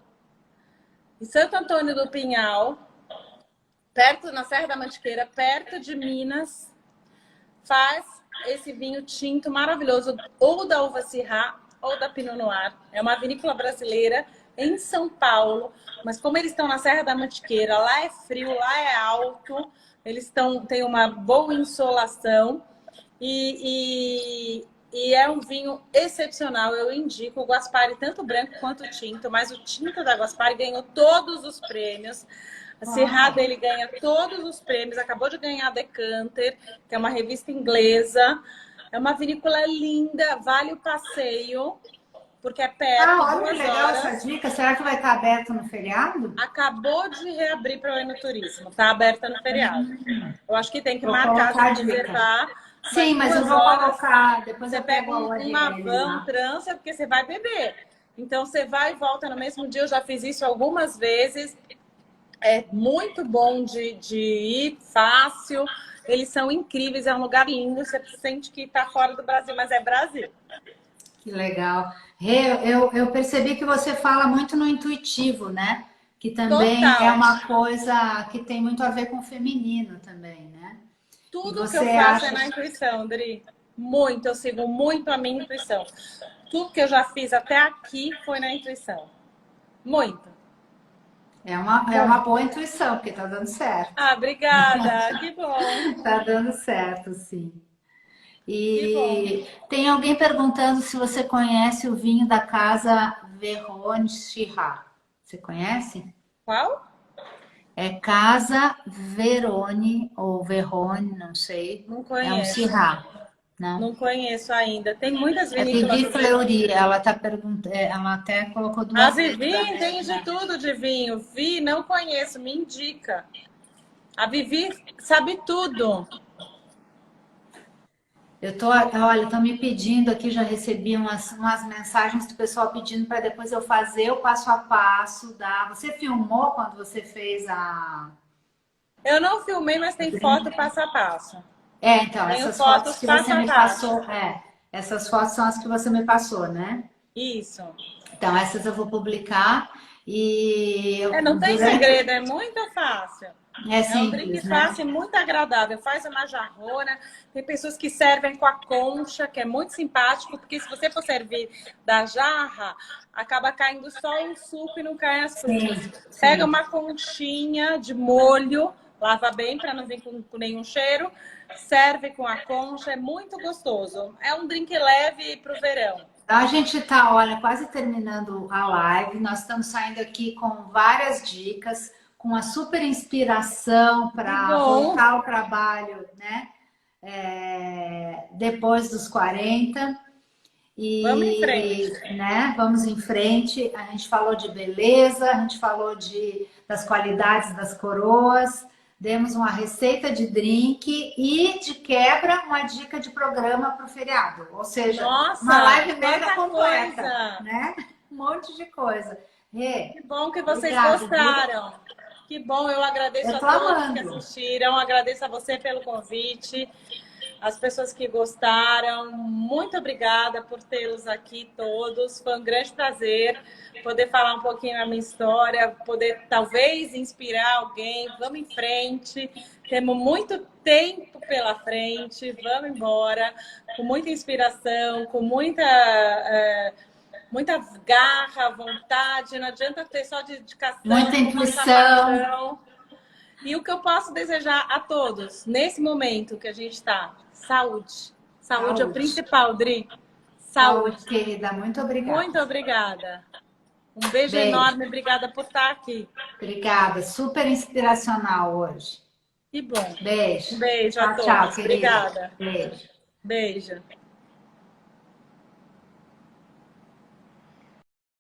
S1: em Santo Antônio do Pinhal, na Serra da Mantiqueira, perto de Minas. Faz esse vinho tinto maravilhoso, ou da uva Syrah ou da Pinot Noir. É uma vinícola brasileira em São Paulo, mas como eles estão na Serra da Mantiqueira, lá é frio, lá é alto, têm uma boa insolação e é um vinho excepcional. Eu indico o Guaspari, tanto branco quanto tinto, mas o tinto da Guaspari ganhou todos os prêmios. A Syrah dele ganha todos os prêmios, acabou de ganhar a Decanter, que é uma revista inglesa. É uma vinícola linda, vale o passeio, porque é perto,
S2: olha que
S1: 2
S2: legal
S1: horas.
S2: essa dica. Será que vai estar aberto no feriado?
S1: Acabou de reabrir para o enoturismo, está aberta no feriado. Eu acho que tem que
S2: Vou
S1: marcar,
S2: colocar a
S1: se
S2: dica.
S1: reservar.
S2: Sim, mas eu
S1: 2
S2: vou
S1: horas,
S2: colocar, depois
S1: você
S2: eu
S1: pega
S2: pego a
S1: uma
S2: URL
S1: van,
S2: lá.
S1: trança, porque você vai beber. Então, você vai e volta no mesmo dia. Eu já fiz isso algumas vezes. É muito bom de ir, fácil. Eles são incríveis, é um lugar lindo. Você sente que está fora do Brasil, mas é Brasil.
S2: Que legal. Eu percebi que você fala muito no intuitivo, né? Que também é
S1: Total.
S2: uma coisa que tem muito a ver com o feminino também, né? E
S1: Tudo que eu
S2: você
S1: faço é
S2: acha...
S1: na intuição, Dri. Muito, eu sigo muito a minha intuição. Tudo que eu já fiz até aqui foi na intuição. Muito.
S2: É uma boa intuição, porque tá dando certo.
S1: Ah, obrigada. Que bom.
S2: Tá dando certo, sim.
S1: Que bom.
S2: E tem alguém perguntando se você conhece o vinho da casa Verone Syrah. Você conhece?
S1: Qual?
S2: É Casa Verone ou Verone, não sei.
S1: Não
S2: É um
S1: conheço.
S2: Syrah, não?
S1: Não conheço ainda. Tem muitas
S2: É
S1: vinícolas
S2: Vivi
S1: no Brasil.
S2: Fleury, ela tá perguntando, ela até colocou
S1: A
S2: duas vezes
S1: Vivi
S2: a
S1: entende
S2: mesma.
S1: tudo de vinho. Vi, não conheço, me indica. A Vivi sabe tudo.
S2: Olha, estão me pedindo aqui, já recebi umas mensagens do pessoal pedindo para depois eu fazer o passo a passo da. Você filmou quando você fez a.
S1: Eu não filmei, mas tem foto passo a passo.
S2: Então,
S1: Tenho
S2: essas fotos
S1: fotos
S2: que
S1: passo
S2: você
S1: a
S2: me
S1: passo.
S2: passou, essas fotos são as que você me passou, né?
S1: Isso.
S2: Então, essas eu vou publicar e
S1: Não tem segredo, é muito fácil.
S2: É
S1: É um drink
S2: simples, né?
S1: fácil e muito agradável. Faz uma jarrona. Tem pessoas que servem com a concha, que é muito simpático, porque se você for servir da jarra, acaba caindo só o suco e não cai as frutas.
S2: Sim,
S1: Pega
S2: sim.
S1: uma conchinha de molho, lava bem para não vir com nenhum cheiro, serve com a concha, é muito gostoso. É um drink leve para o verão.
S2: A gente está, olha, quase terminando a live. Nós estamos saindo aqui com várias dicas, com uma super inspiração para voltar ao trabalho, né? Depois dos 40.
S1: Vamos em frente.
S2: Né, vamos em frente. A gente falou de beleza, a gente falou das qualidades das coroas, demos uma receita de drink e, de quebra, uma dica de programa para o feriado. Ou seja,
S1: Nossa,
S2: uma live mega completa,
S1: coisa.
S2: né? Um monte de coisa.
S1: Que bom que vocês
S2: obrigada,
S1: gostaram.
S2: Viu?
S1: Que bom, eu agradeço
S2: Eu
S1: a
S2: tô
S1: todos
S2: amando.
S1: que assistiram, agradeço a você pelo convite, as pessoas que gostaram, muito obrigada por tê-los aqui todos, foi um grande prazer poder falar um pouquinho da minha história, poder talvez inspirar alguém. Vamos em frente, temos muito tempo pela frente, vamos embora, com muita inspiração, com muita garra, vontade, não adianta ter só dedicação,
S2: muita intuição.
S1: E o que eu posso desejar a todos, nesse momento que a gente está, saúde. Saúde é o principal, Dri. Saúde,
S2: querida, muito obrigada.
S1: Muito obrigada. Um beijo enorme, obrigada por estar aqui.
S2: Obrigada, super inspiracional hoje.
S1: Que bom.
S2: Beijo.
S1: Um beijo a todos.
S2: Tchau, querida.
S1: Obrigada.
S2: Beijo.
S1: Beijo.